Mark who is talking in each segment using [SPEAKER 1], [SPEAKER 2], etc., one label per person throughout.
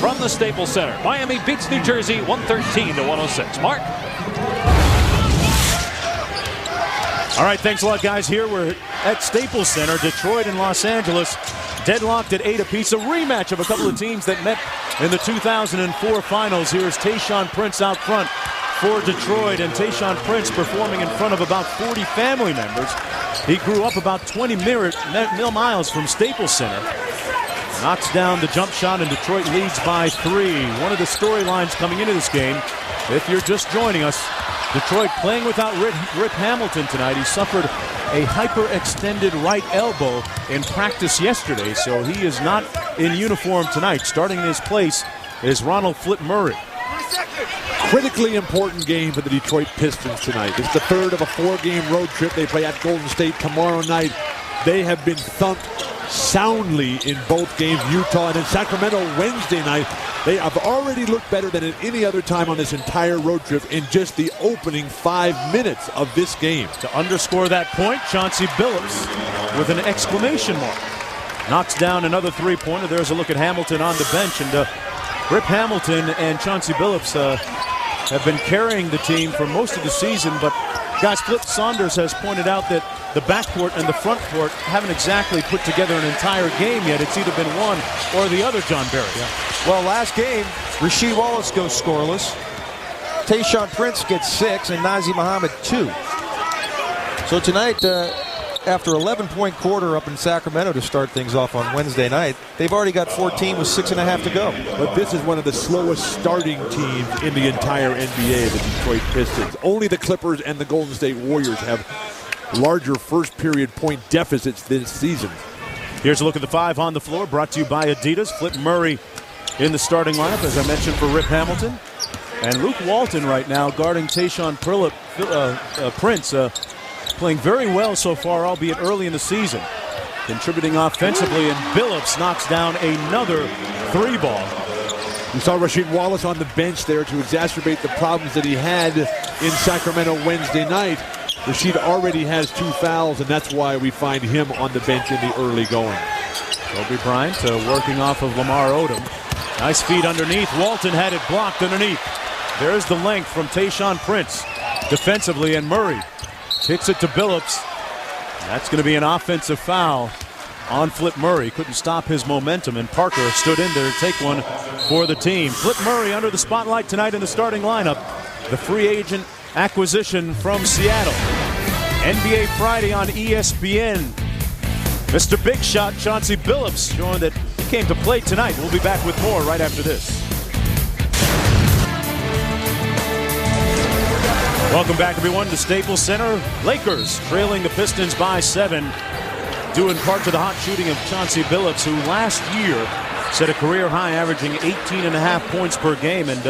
[SPEAKER 1] from the Staples Center. Miami beats New Jersey 113-106. Mark?
[SPEAKER 2] All right, thanks a lot, guys. Here we're at Staples Center. Detroit and Los Angeles deadlocked at 8 apiece. A rematch of a couple of teams that met in the 2004 finals. Here's Tayshaun Prince out front for Detroit, and Tayshaun Prince performing in front of about 40 family members. He grew up about 20 miles from Staples Center. Knocks down the jump shot, and Detroit leads by 3. One of the storylines coming into this game, if you're just joining us, Detroit playing without Rip Hamilton tonight. He suffered a hyperextended right elbow in practice yesterday, so he is not in uniform tonight. Starting in his place is Ronald Flip Murray.
[SPEAKER 3] Critically important game for the Detroit Pistons tonight. It's the third of a 4-game road trip. They play at Golden State tomorrow night. They have been thumped soundly in both games. Utah and in Sacramento Wednesday night. They have already looked better than at any other time on this entire road trip in just the opening 5 minutes of this game.
[SPEAKER 2] To underscore that point, Chauncey Billups with an exclamation mark. Knocks down another three-pointer. There's a look at Hamilton on the bench. And Rip Hamilton and Chauncey Billups have been carrying the team for most of the season. But, guys, Flip Saunders has pointed out that the backcourt and the front court haven't exactly put together an entire game yet. It's either been one or the other, John Barry.
[SPEAKER 4] Yeah. Well, last game, Rasheed Wallace goes scoreless. Tayshaun Prince gets 6 and Nazr Mohammed 2. So tonight, after 11-point quarter up in Sacramento to start things off on Wednesday night, they've already got 14 with 6.5 to go.
[SPEAKER 3] But this is one of the slowest starting teams in the entire NBA, the Detroit Pistons. Only the Clippers and the Golden State Warriors have larger first-period point deficits this season.
[SPEAKER 2] Here's a look at the 5 on the floor, brought to you by Adidas. Flip Murray in the starting lineup, as I mentioned, for Rip Hamilton. And Luke Walton right now guarding Tayshaun Prince, playing very well so far, albeit early in the season. Contributing offensively, and Billups knocks down another 3-ball.
[SPEAKER 3] We saw Rasheed Wallace on the bench there to exacerbate the problems that he had in Sacramento Wednesday night. Rasheed already has 2 fouls, and that's why we find him on the bench in the early going.
[SPEAKER 2] Kobe Bryant working off of Lamar Odom. Nice feed underneath. Walton had it blocked underneath. There's the length from Tayshaun Prince defensively, and Murray kicks it to Billups. That's going to be an offensive foul on Flip Murray. Couldn't stop his momentum, and Parker stood in there to take one for the team. Flip Murray under the spotlight tonight in the starting lineup. The free agent acquisition from Seattle. NBA Friday on ESPN. Mr. Big Shot Chauncey Billups showing that he came to play tonight. We'll be back with more right after this. Welcome back, everyone, to Staples Center. Lakers trailing the Pistons by 7, due in part to the hot shooting of Chauncey Billups, who last year set a career high, averaging 18.5 points per game. And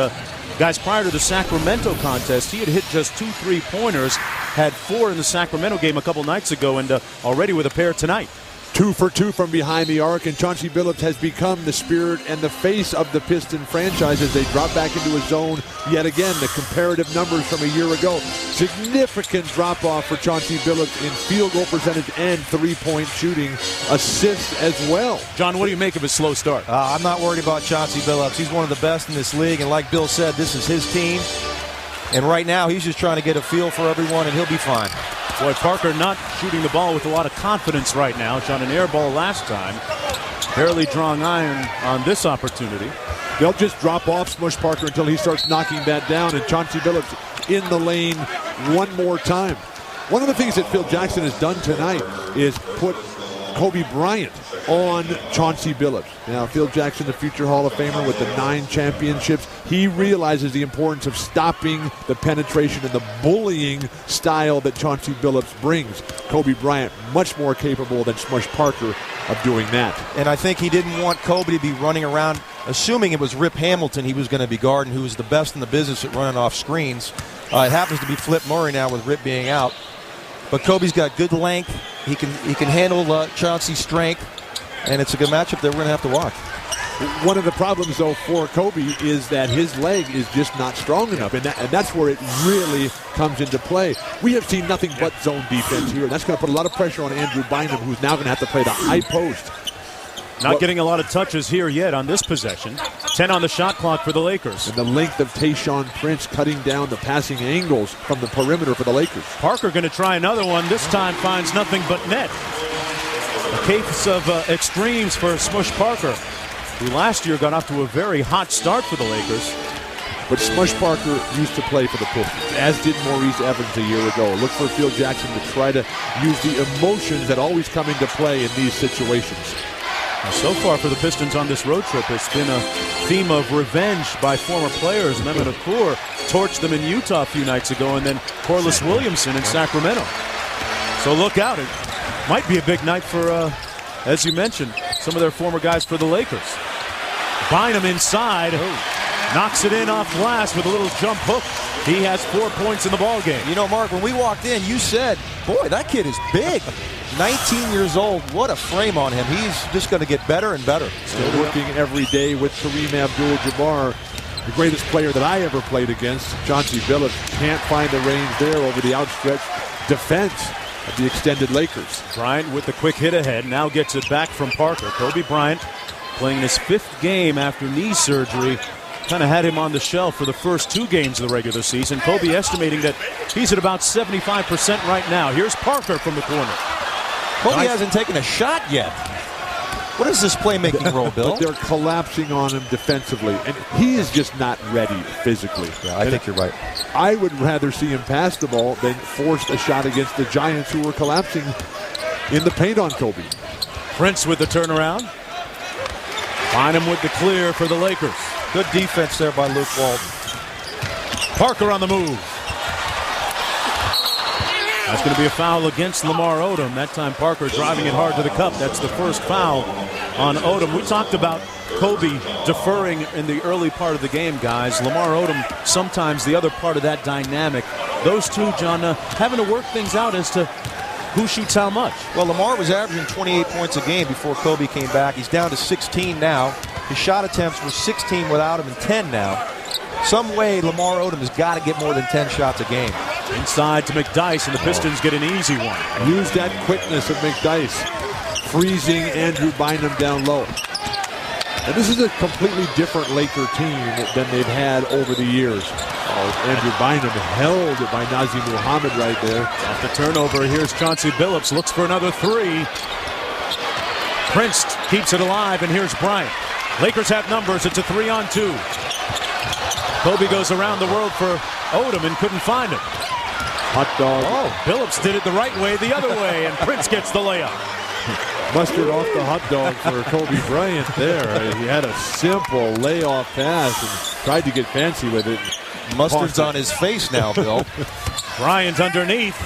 [SPEAKER 2] guys, prior to the Sacramento contest, he had hit just 2 3-pointers, had 4 in the Sacramento game a couple nights ago, and already with a pair tonight.
[SPEAKER 3] 2 for 2 from behind the arc, and Chauncey Billups has become the spirit and the face of the Piston franchise as they drop back into a zone yet again. The comparative numbers from a year ago. Significant drop-off for Chauncey Billups in field goal percentage and 3-point shooting, assists as well.
[SPEAKER 2] John, what do you make of his slow start?
[SPEAKER 4] I'm not worried about Chauncey Billups. He's one of the best in this league, and like Bill said, this is his team. And right now, he's just trying to get a feel for everyone, and he'll be fine.
[SPEAKER 2] Boy, Parker not shooting the ball with a lot of confidence right now. Shot an air ball last time. Barely drawing iron on this opportunity.
[SPEAKER 3] They'll just drop off Smush Parker until he starts knocking that down, and Chauncey Billups in the lane one more time. One of the things that Phil Jackson has done tonight is put Kobe Bryant on Chauncey Billups. Now, Phil Jackson, the future Hall of Famer with the 9 championships, he realizes the importance of stopping the penetration and the bullying style that Chauncey Billups brings. Kobe Bryant, much more capable than Smush Parker of doing that.
[SPEAKER 4] And I think he didn't want Kobe to be running around, assuming it was Rip Hamilton he was going to be guarding, who was the best in the business at running off screens. It happens to be Flip Murray now with Rip being out. But Kobe's got good length. He can handle Chauncey's strength, and it's a good matchup that we're going to have to watch.
[SPEAKER 3] One of the problems, though, for Kobe is that his leg is just not strong enough, and that's where it really comes into play. We have seen nothing but zone defense here, and that's going to put a lot of pressure on Andrew Bynum, who's now going to have to play the high post.
[SPEAKER 2] Not getting a lot of touches here yet on this possession. 10 on the shot clock for the Lakers.
[SPEAKER 3] And the length of Tayshaun Prince cutting down the passing angles from the perimeter for the Lakers.
[SPEAKER 2] Parker going to try another one. This time finds nothing but net. A case of extremes for Smush Parker, who last year got off to a very hot start for the Lakers.
[SPEAKER 3] But Smush Parker used to play for the Pistons, as did Maurice Evans a year ago. Look for Phil Jackson to try to use the emotions that always come into play in these situations.
[SPEAKER 2] So far for the Pistons on this road trip, it's been a theme of revenge by former players. Mehmet Okur torched them in Utah a few nights ago, and then Corliss Williamson in Sacramento. So look out. It might be a big night for, as you mentioned, some of their former guys for the Lakers. Bynum inside. Knocks it in off glass with a little jump hook. He has 4 points in the ball game.
[SPEAKER 4] You know, Mark, when we walked in, you said, boy, that kid is big. 19 years old. What a frame on him. He's just going to get better and better.
[SPEAKER 3] Still working every day with Kareem Abdul-Jabbar, the greatest player that I ever played against. Chauncey Billups can't find the range there over the outstretched defense of the extended Lakers.
[SPEAKER 2] Bryant with the quick hit ahead. Now gets it back from Parker. Kobe Bryant playing his 5th game after knee surgery. Kind of had him on the shelf for the first 2 games of the regular season. Kobe estimating that he's at about 75% right now. Here's Parker from the corner.
[SPEAKER 4] Kobe hasn't taken a shot yet. What is this playmaking role, Bill?
[SPEAKER 3] But they're collapsing on him defensively, and he is just not ready physically.
[SPEAKER 4] Yeah, I think you're right.
[SPEAKER 3] I would rather see him pass the ball than force a shot against the Giants, who were collapsing in the paint on Kobe.
[SPEAKER 2] Prince with the turnaround. Bynum with the clear for the Lakers.
[SPEAKER 4] Good defense there by Luke Walton.
[SPEAKER 2] Parker on the move. That's going to be a foul against Lamar Odom. That time Parker driving it hard to the cup. That's the first foul on Odom. We talked about Kobe deferring in the early part of the game, guys. Lamar Odom sometimes the other part of that dynamic. Those two, John, having to work things out as to who shoots how much.
[SPEAKER 4] Well, Lamar was averaging 28 points a game before Kobe came back. He's down to 16 now. His shot attempts were 16 without him and 10 now. Some way Lamar Odom has got to get more than 10 shots a game.
[SPEAKER 2] Inside to McDyess, and the Pistons get an easy one.
[SPEAKER 3] Use that quickness of McDyess, freezing Andrew Bynum down low. And this is a completely different Laker team than they've had over the years. Andrew Bynum held by Nazir Muhammad right there.
[SPEAKER 2] Off the turnover, here's Chauncey Billups, looks for another 3. Prince keeps it alive, and here's Bryant. Lakers have numbers, it's a 3-on-2. Kobe goes around the world for Odom and couldn't find him.
[SPEAKER 3] Hot dog.
[SPEAKER 2] Oh, Billups did it the right way, the other way, and Prince gets the layup.
[SPEAKER 3] Mustard off the hot dog for Kobe Bryant there. He had a simple layoff pass and tried to get fancy with it.
[SPEAKER 4] Mustard's on his face now, Bill.
[SPEAKER 2] Bryant underneath.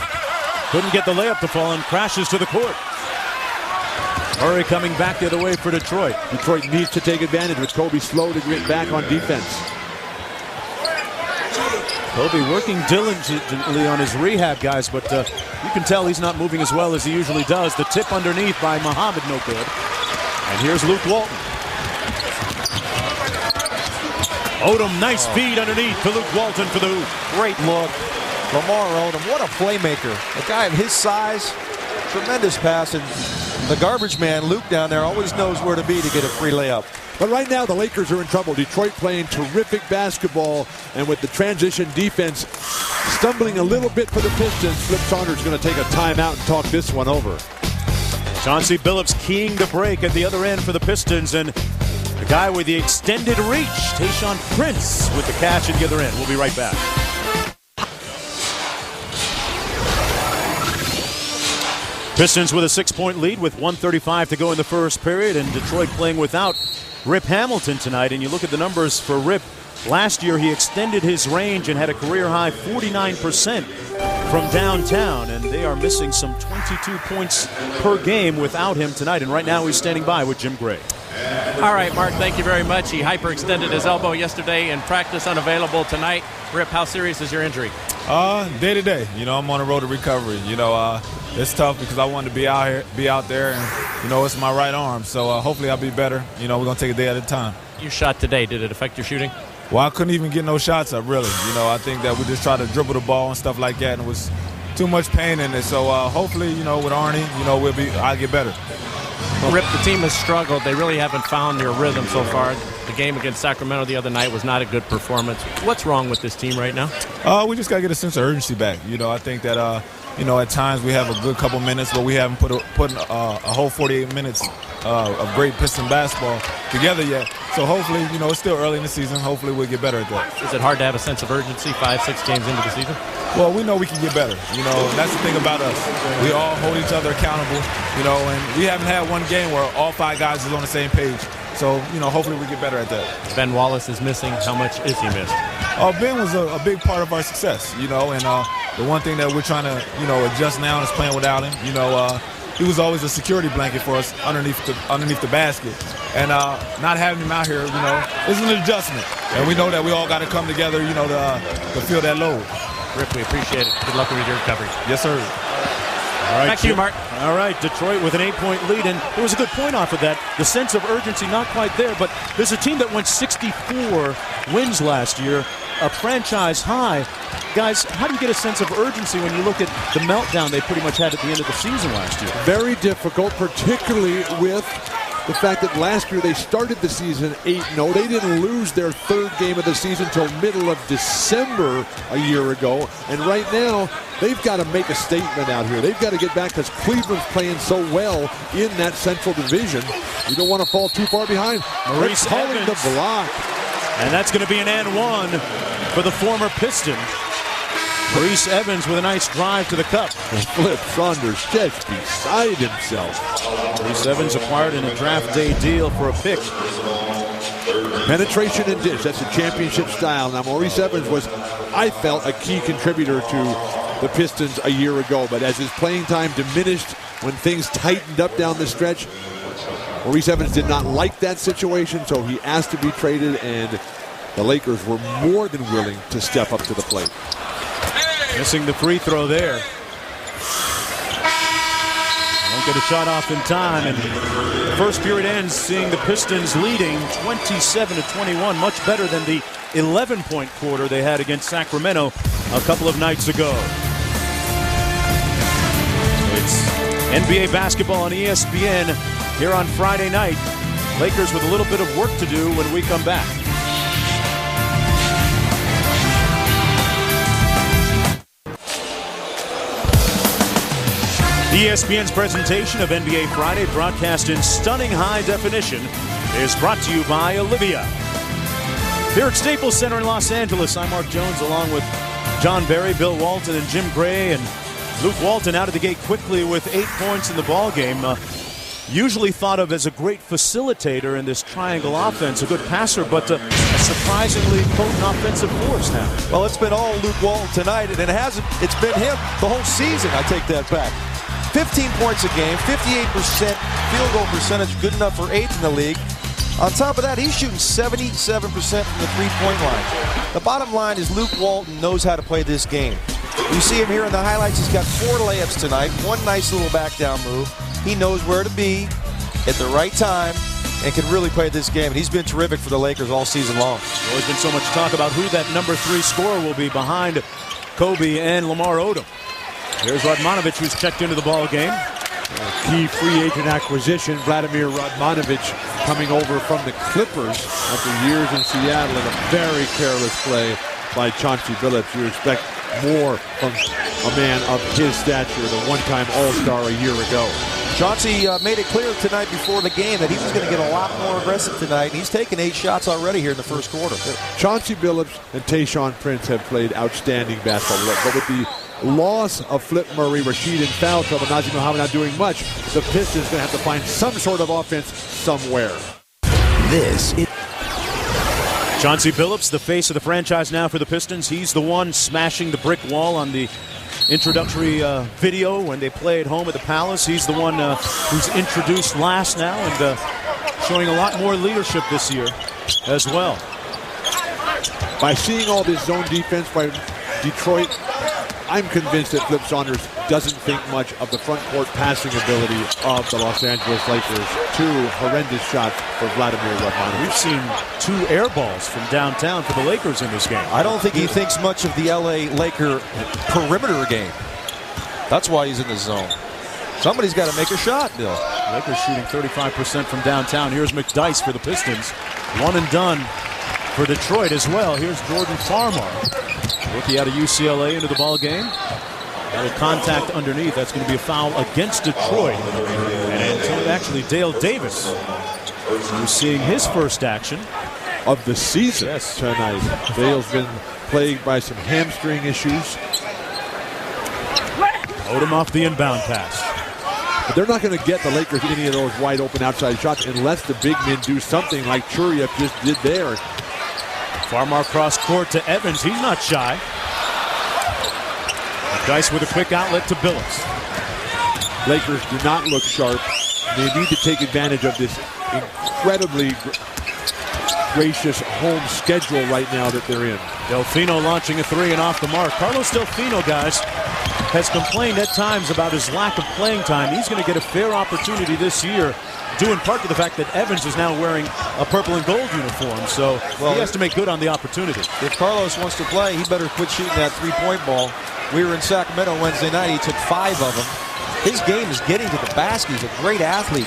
[SPEAKER 2] Couldn't get the layup to fall and crashes to the court. Murray coming back the other way for Detroit.
[SPEAKER 3] Detroit needs to take advantage with Kobe slow to get back on defense.
[SPEAKER 2] Kobe working diligently on his rehab, guys, but you can tell he's not moving as well as he usually does. The tip underneath by Muhammad, no good. And here's Luke Walton. Odom, nice feed underneath to Luke Walton for the hoop.
[SPEAKER 4] Great look. Lamar Odom, what a playmaker. A guy of his size, tremendous pass, and the garbage man, Luke, down there, always knows where to be to get a free layup.
[SPEAKER 3] But right now, the Lakers are in trouble. Detroit playing terrific basketball, and with the transition defense stumbling a little bit for the Pistons, Flip Saunders going to take a timeout and talk this one over.
[SPEAKER 2] Chauncey Billups keying the break at the other end for the Pistons, and the guy with the extended reach, Tayshaun Prince, with the catch at the other end. We'll be right back. Pistons with a 6-point lead with 1:35 to go in the first period, and Detroit playing without Rip Hamilton tonight. And you look at the numbers for Rip. Last year he extended his range and had a career-high 49% from downtown, and they are missing some 22 points per game without him tonight. And right now he's standing by with Jim Gray.
[SPEAKER 5] All right, Mark, thank you very much. He hyperextended his elbow yesterday in practice, unavailable tonight. Rip, how serious is your injury?
[SPEAKER 6] Day to day. You know, I'm on the road to recovery. You know, it's tough because I wanted to be out there, and, you know, it's my right arm. So hopefully I'll be better. You know, we're going to take a day at a time.
[SPEAKER 5] You shot today. Did it affect your shooting?
[SPEAKER 6] Well, I couldn't even get no shots up, really. You know, I think that we just tried to dribble the ball and stuff like that, and it was too much pain in it. So hopefully, you know, with Arnie, you know, I'll get better.
[SPEAKER 5] Rip, the team has struggled. They really haven't found their rhythm so far. The game against Sacramento the other night was not a good performance. What's wrong with this team right now?
[SPEAKER 6] We just got to get a sense of urgency back. I think that, at times we have a good couple minutes, but we haven't put a whole 48 minutes of great Piston basketball together yet. So hopefully, it's still early in the season. Hopefully we'll get better at that.
[SPEAKER 5] Is it hard to have a sense of urgency 5-6 games into the season?
[SPEAKER 6] Well, we know we can get better. And that's the thing about us. We all hold each other accountable, and we haven't had one game where all 5 guys is on the same page. So, hopefully we get better at that.
[SPEAKER 5] Ben Wallace is missing. How much is he missed?
[SPEAKER 6] Ben was a big part of our success, and the one thing that we're trying to, adjust now is playing without him. He was always a security blanket for us underneath the basket. And not having him out here, is an adjustment. And we know that we all got to come together, to feel that load.
[SPEAKER 5] Rip, we appreciate it. Good luck with your recovery.
[SPEAKER 6] Yes, sir.
[SPEAKER 2] All right,
[SPEAKER 5] back to you, Mark.
[SPEAKER 2] All right, Detroit with an 8-point lead, and there was a good point off of that. The sense of urgency not quite there, but there's a team that went 64 wins last year, a franchise high. Guys, how do you get a sense of urgency when you look at the meltdown they pretty much had at the end of the season last year?
[SPEAKER 3] Very difficult, particularly with the fact that last year they started the season 8-0. They didn't lose their 3rd game of the season until middle of December a year ago. And right now, they've got to make a statement out here. They've got to get back because Cleveland's playing so well in that Central Division. You don't want to fall too far behind.
[SPEAKER 2] Maurice
[SPEAKER 3] calling
[SPEAKER 2] Evans.
[SPEAKER 3] the block.
[SPEAKER 2] And that's going to be an and one for the former Piston. Maurice Evans with a nice drive to the cup.
[SPEAKER 3] Flip Saunders just beside himself.
[SPEAKER 2] Maurice Evans acquired in a draft day deal for a pick.
[SPEAKER 3] Penetration and dish, that's a championship style. Now, Maurice Evans was, I felt, a key contributor to the Pistons a year ago. But as his playing time diminished when things tightened up down the stretch, Maurice Evans did not like that situation, so he asked to be traded, and the Lakers were more than willing to step up to the plate.
[SPEAKER 2] Missing the free throw there. Won't get a shot off in time, and the first period ends seeing the Pistons leading 27-21, much better than the 11-point quarter they had against Sacramento a couple of nights ago. It's NBA basketball on ESPN here on Friday night. Lakers with a little bit of work to do when we come back. ESPN's presentation of NBA Friday, broadcast in stunning high definition, is brought to you by Olivia. Here at Staples Center in Los Angeles, I'm Mark Jones along with John Barry, Bill Walton, and Jim Gray. And Luke Walton out of the gate quickly with 8 points in the ball game. Usually thought of as a great facilitator in this triangle offense, a good passer, but a surprisingly potent offensive force now.
[SPEAKER 4] Well, it's been all Luke Walton tonight, and it's been him the whole season. I take that back. 15 points a game, 58% field goal percentage, good enough for 8th in the league. On top of that, he's shooting 77% from the three-point line. The bottom line is Luke Walton knows how to play this game. You see him here in the highlights. He's got 4 layups tonight, 1 nice little back-down move. He knows where to be at the right time and can really play this game. And he's been terrific for the Lakers all season long.
[SPEAKER 2] There's always been so much talk about who that number 3 scorer will be behind Kobe and Lamar Odom. Here's Radmanovic, who's checked into the ball game.
[SPEAKER 3] Key free agent acquisition, Vladimir Radmanovic, coming over from the Clippers after years in Seattle, and a very careless play by Chauncey Billups. You expect more from a man of his stature, the one-time All-Star a year ago.
[SPEAKER 4] Chauncey made it clear tonight before the game that he was going to get a lot more aggressive tonight. And he's taken 8 shots already here in the first quarter.
[SPEAKER 3] Chauncey Billups and Tayshaun Prince have played outstanding basketball, but with the loss of Flip Murray, Rashid in foul trouble, Najee Muhammad not doing much, the Pistons going to have to find some sort of offense somewhere.
[SPEAKER 2] This is Chauncey Billups, the face of the franchise now for the Pistons. He's the one smashing the brick wall on the introductory video when they play at home at the Palace. He's the one who's introduced last now and showing a lot more leadership this year as well.
[SPEAKER 3] By seeing all this zone defense by Detroit, I'm convinced that Flip Saunders doesn't think much of the front court passing ability of the Los Angeles Lakers. 2 horrendous shots for Vladimir Radmanovic.
[SPEAKER 2] We've seen 2 air balls from downtown for the Lakers in this game.
[SPEAKER 4] I don't think he thinks much of the LA Laker perimeter game. That's why he's in the zone. Somebody's got to make a shot, Bill.
[SPEAKER 2] Lakers shooting 35% from downtown. Here's McDyess for the Pistons. One and done for Detroit as well. Here's Jordan Farmar, rookie out of UCLA, into the ball game. That'll contact underneath. That's going to be a foul against Detroit. And actually Dale Davis, who's seeing his first action
[SPEAKER 3] of the season tonight. Dale's been plagued by some hamstring issues.
[SPEAKER 2] Odom off the inbound pass.
[SPEAKER 3] But they're not going to get the Lakers any of those wide open outside shots unless the big men do something like Churieff just did there.
[SPEAKER 2] Farmar cross court to Evans. He's not shy. Dice with a quick outlet to Billups.
[SPEAKER 3] Lakers do not look sharp. They need to take advantage of this incredibly gracious home schedule right now that they're in.
[SPEAKER 2] Delfino launching a three and off the mark. Carlos Delfino, guys, has complained at times about his lack of playing time. He's going to get a fair opportunity this year, due in part to the fact that Evans is now wearing a purple and gold uniform, so he has to make good on the opportunity.
[SPEAKER 4] If Carlos wants to play, he better quit shooting that three-point ball. We were in Sacramento Wednesday night. He took 5 of them. His game is getting to the basket. He's a great athlete.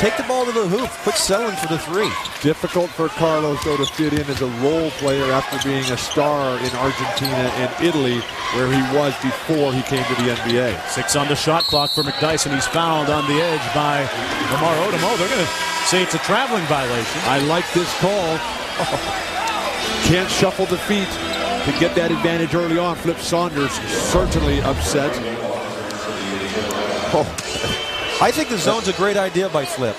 [SPEAKER 4] Take the ball to the hoop. Quit settling for the three.
[SPEAKER 3] Difficult for Carlos, though, to fit in as a role player after being a star in Argentina and Italy, where he was before he came to the NBA.
[SPEAKER 2] 6 on the shot clock for McDyson. He's fouled on the edge by Lamar Odom. Oh, they're going to say it's a traveling violation.
[SPEAKER 3] I like this call. Can't shuffle the feet to get that advantage early on. Flip Saunders certainly upset.
[SPEAKER 4] Oh. I think the zone's a great idea by Flip.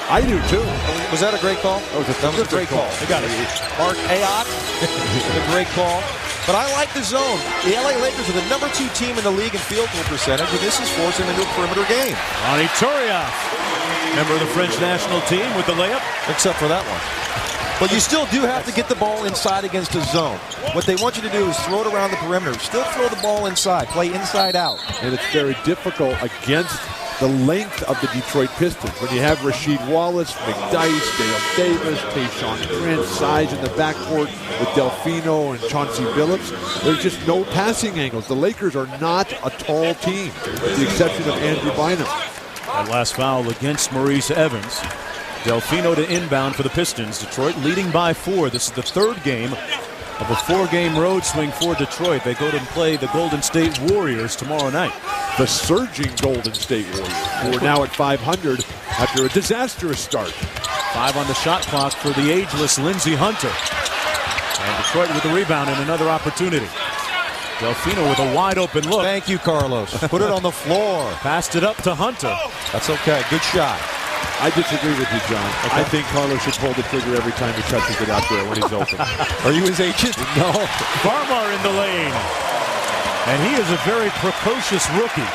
[SPEAKER 3] I do too.
[SPEAKER 4] Was that a great call?
[SPEAKER 3] That was a great call.
[SPEAKER 2] They got it.
[SPEAKER 4] Mark Ayotte, a great call. But I like the zone. The LA Lakers are the #2 team in the league in field goal percentage, and this is forcing them into a perimeter game.
[SPEAKER 2] Ronnie Turiaf, member of the French national team, with the layup.
[SPEAKER 4] Except for that one. But you still do have to get the ball inside against the zone. What they want you to do is throw it around the perimeter. Still throw the ball inside. Play inside out.
[SPEAKER 3] And it's very difficult against the length of the Detroit Pistons. When you have Rasheed Wallace, McDyess, Dale Davis, Tayshaun Prince, size in the backcourt with Delfino and Chauncey Billups, there's just no passing angles. The Lakers are not a tall team, with the exception of Andrew Bynum.
[SPEAKER 2] That last foul against Maurice Evans. Delfino to inbound for the Pistons. Detroit leading by 4. This is the 3rd game of a 4-game road swing for Detroit. They go to play the Golden State Warriors tomorrow night.
[SPEAKER 3] The surging Golden State Warriors, who are now at 500 after a disastrous start.
[SPEAKER 2] 5 on the shot clock for the ageless Lindsey Hunter. And Detroit with the rebound and another opportunity. Delfino with a wide open look.
[SPEAKER 4] Thank you, Carlos. Put it on the floor.
[SPEAKER 2] Passed it up to Hunter.
[SPEAKER 4] That's okay. Good shot.
[SPEAKER 3] I disagree with you, John.
[SPEAKER 2] Okay.
[SPEAKER 3] I think Carlos should pull the trigger every time he touches it out there when he's open.
[SPEAKER 4] Are you his agent?
[SPEAKER 3] No.
[SPEAKER 2] Farmar in the lane. And he is a very precocious rookie.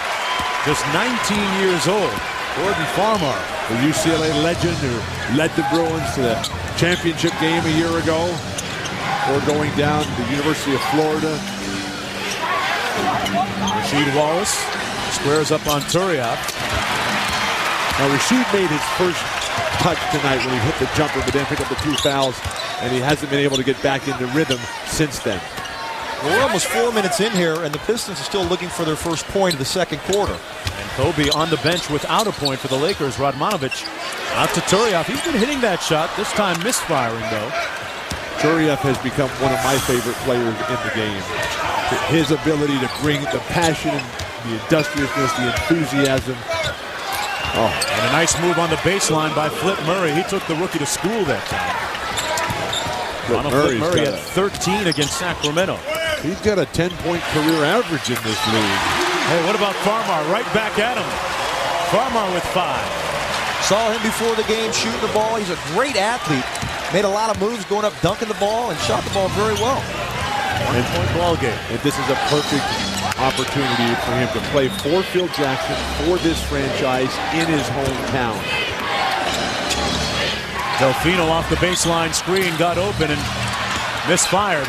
[SPEAKER 2] Just 19 years old.
[SPEAKER 3] Jordan Farmar, the UCLA legend who led the Bruins to the championship game a year ago, or going down to the University of Florida.
[SPEAKER 2] Rasheed Wallace squares up on Turiaf.
[SPEAKER 3] Now, Rasheed made his first touch tonight when he hit the jumper, but then picked up the 2 fouls, and he hasn't been able to get back into rhythm since then.
[SPEAKER 4] Well, we're almost 4 minutes in here, and the Pistons are still looking for their first point of the second quarter.
[SPEAKER 2] And Kobe on the bench without a point for the Lakers. Radmanovic out to Turiaf. He's been hitting that shot, this time misfiring, though.
[SPEAKER 3] Churieff has become one of my favorite players in the game. His ability to bring the passion, the industriousness, the enthusiasm.
[SPEAKER 2] Oh, and a nice move on the baseline by Flip Murray. He took the rookie to school that time. Flip Murray at 13 against Sacramento.
[SPEAKER 3] He's got a 10-point career average in this league.
[SPEAKER 2] Hey, what about Farmar? Right back at him. Farmar with 5.
[SPEAKER 4] Saw him before the game shooting the ball. He's a great athlete. Made a lot of moves going up, dunking the ball, and shot the ball very well.
[SPEAKER 2] 1-point ball game.
[SPEAKER 3] And this is a perfect opportunity for him to play for Phil Jackson, for this franchise, in his hometown.
[SPEAKER 2] Delfino off the baseline screen, got open and misfired.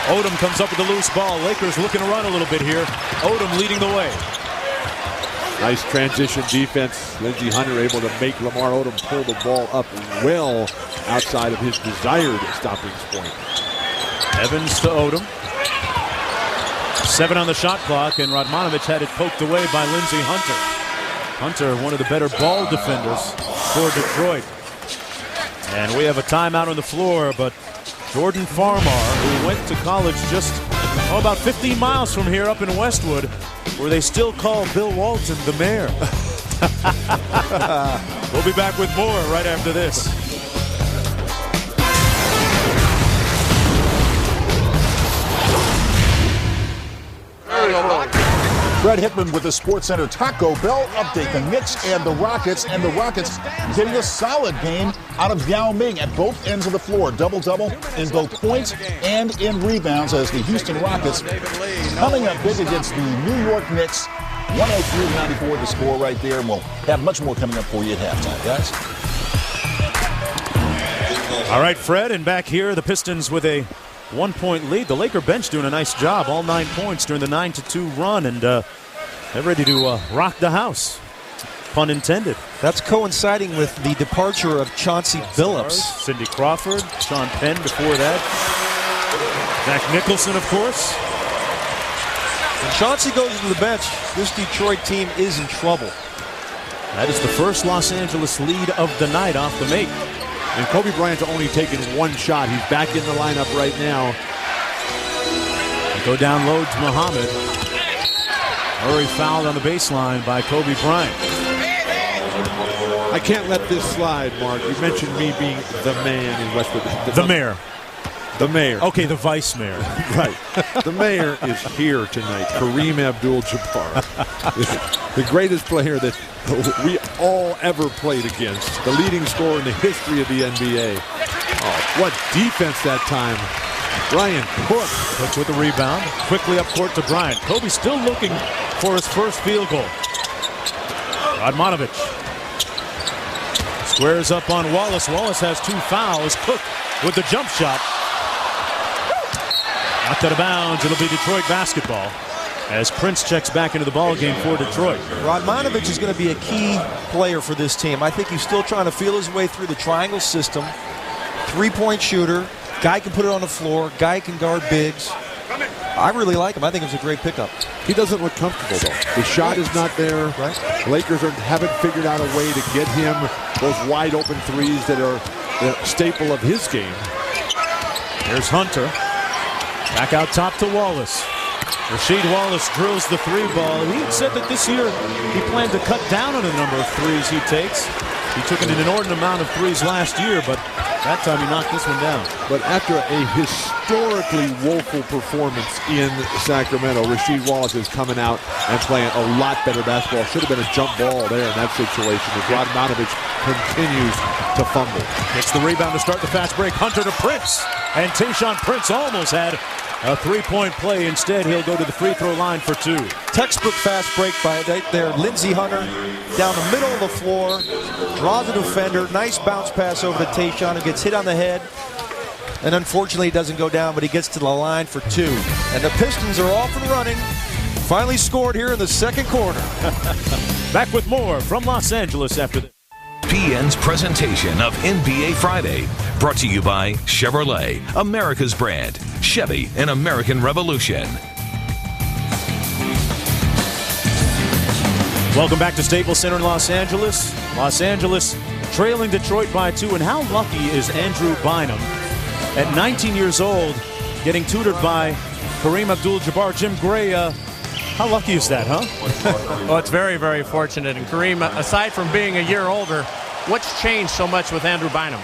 [SPEAKER 2] Odom comes up with the loose ball. Lakers looking to run a little bit here. Odom leading the way.
[SPEAKER 3] Nice transition defense. Lindsey Hunter able to make Lamar Odom pull the ball up well outside of his desired stopping point.
[SPEAKER 2] Evans to Odom. 7 on the shot clock, and Radmanovic had it poked away by Lindsey Hunter. Hunter, one of the better ball defenders for Detroit. And we have a timeout on the floor, but Jordan Farmar, who went to college just about 15 miles from here up in Westwood, where they still call Bill Walton the mayor. We'll be back with more right after this.
[SPEAKER 7] Fred Hickman with the SportsCenter Taco Bell update. The Knicks and the Rockets getting a solid game out of Yao Ming at both ends of the floor. Double-double in both points and in rebounds as the Houston Rockets coming up big against the New York Knicks. 103-94 the score right there, and we'll have much more coming up for you at halftime, guys.
[SPEAKER 2] All right, Fred, and back here, the Pistons with a 1-point lead. The Laker bench doing a nice job, all 9 points during the 9-2 run, and they're ready to rock the house, pun intended.
[SPEAKER 4] That's coinciding with the departure of Chauncey Billups.
[SPEAKER 2] Cindy Crawford, Sean Penn before that. Jack Nicholson, of course.
[SPEAKER 4] When Chauncey goes to the bench, this Detroit team is in trouble.
[SPEAKER 2] That is the first Los Angeles lead of the night off the make.
[SPEAKER 3] And Kobe Bryant's only taken one shot. He's back in the lineup right now.
[SPEAKER 2] Go down low to Muhammad. Murray fouled on the baseline by Kobe Bryant.
[SPEAKER 3] I can't let this slide, Mark. You mentioned me being the man in Westwood.
[SPEAKER 2] The mayor.
[SPEAKER 3] The mayor.
[SPEAKER 2] Okay, the vice mayor.
[SPEAKER 3] Right. The mayor is here tonight. Kareem Abdul-Jabbar. The greatest player that we all ever played against. The leading scorer in the history of the NBA. Oh, what defense that time. Brian Cook.
[SPEAKER 2] Cook with the rebound. Quickly up court to Bryant. Kobe still looking for his first field goal. Radmanovic squares up on Wallace. Wallace has 2 fouls. Cook with the jump shot. Knocked out of bounds. It'll be Detroit basketball as Prince checks back into the ballgame for Detroit.
[SPEAKER 4] Radmanovic is going to be a key player for this team. I think he's still trying to feel his way through the triangle system. 3-point shooter. Guy can put it on the floor. Guy can guard bigs. I really like him. I think it's a great pickup.
[SPEAKER 3] He doesn't look comfortable, though. The shot is not there.
[SPEAKER 4] Right.
[SPEAKER 3] Lakers haven't figured out a way to get him those wide open threes that are the staple of his game.
[SPEAKER 2] Here's Hunter. Back out top to Wallace. Rasheed Wallace drills the 3-ball. He said that this year he planned to cut down on the number of threes he takes. He took an inordinate amount of threes last year, but that time he knocked this one down.
[SPEAKER 3] But after a historically woeful performance in Sacramento, Rasheed Wallace is coming out and playing a lot better basketball. Should have been a jump ball there in that situation as Radmanovic continues to fumble.
[SPEAKER 2] Gets the rebound to start the fast break. Hunter to Prince. And Tayshaun Prince almost had a 3-point play. Instead, he'll go to the free throw line for 2.
[SPEAKER 4] Textbook fast break by right there. Lindsey Hunter down the middle of the floor. Draws a defender. Nice bounce pass over to Tayshaun, who gets hit on the head. And unfortunately, he doesn't go down, but he gets to the line for 2. And the Pistons are off and running. Finally scored here in the second quarter.
[SPEAKER 2] Back with more from Los Angeles after this.
[SPEAKER 8] PN's presentation of NBA Friday, brought to you by Chevrolet, America's brand. Chevy, an American revolution.
[SPEAKER 2] Welcome back to Staples Center in Los Angeles. Los Angeles trailing Detroit by 2. And how lucky is Andrew Bynum at 19 years old getting tutored by Kareem Abdul-Jabbar? Jim Gray, how lucky is that, huh?
[SPEAKER 5] Well, it's very, very fortunate. And Kareem, aside from being a year older, what's changed so much with Andrew Bynum?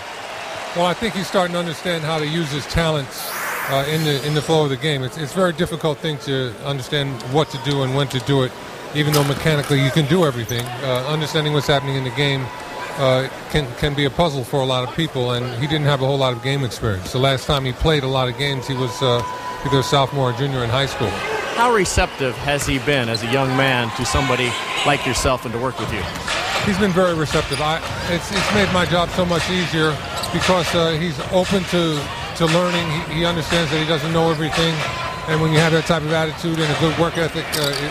[SPEAKER 9] Well, I think he's starting to understand how to use his talents in the flow of the game. It's a very difficult thing to understand what to do and when to do it, even though mechanically you can do everything. Understanding what's happening in the game can be a puzzle for a lot of people, and he didn't have a whole lot of game experience. The last time he played a lot of games, he was either a sophomore or junior in high school.
[SPEAKER 5] How receptive has he been as a young man to somebody like yourself and to work with you?
[SPEAKER 9] He's been very receptive. It's made my job so much easier because he's open to learning. He understands that he doesn't know everything. And when you have that type of attitude and a good work ethic,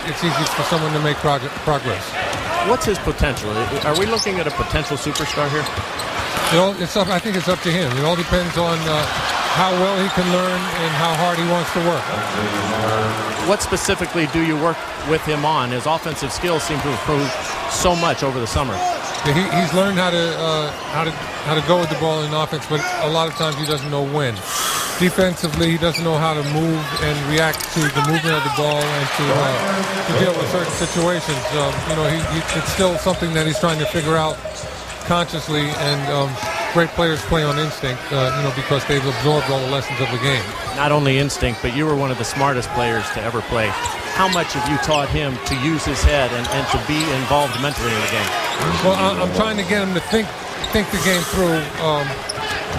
[SPEAKER 9] it's easy for someone to make progress.
[SPEAKER 5] What's his potential? Are we looking at a potential superstar here?
[SPEAKER 9] I think it's up to him. It all depends on how well he can learn and how hard he wants to work.
[SPEAKER 5] What specifically do you work with him on? His offensive skills seem to improve so much over the summer.
[SPEAKER 9] He's learned how to go with the ball in offense, but a lot of times he doesn't know when. Defensively, he doesn't know how to move and react to the movement of the ball and to deal with certain situations. It's still something that he's trying to figure out consciously, and great players play on instinct, because they've absorbed all the lessons of the game.
[SPEAKER 5] Not only instinct, but you were one of the smartest players to ever play. How much have you taught him to use his head and to be involved mentally in the game?
[SPEAKER 9] Well, I'm trying to get him to think the game through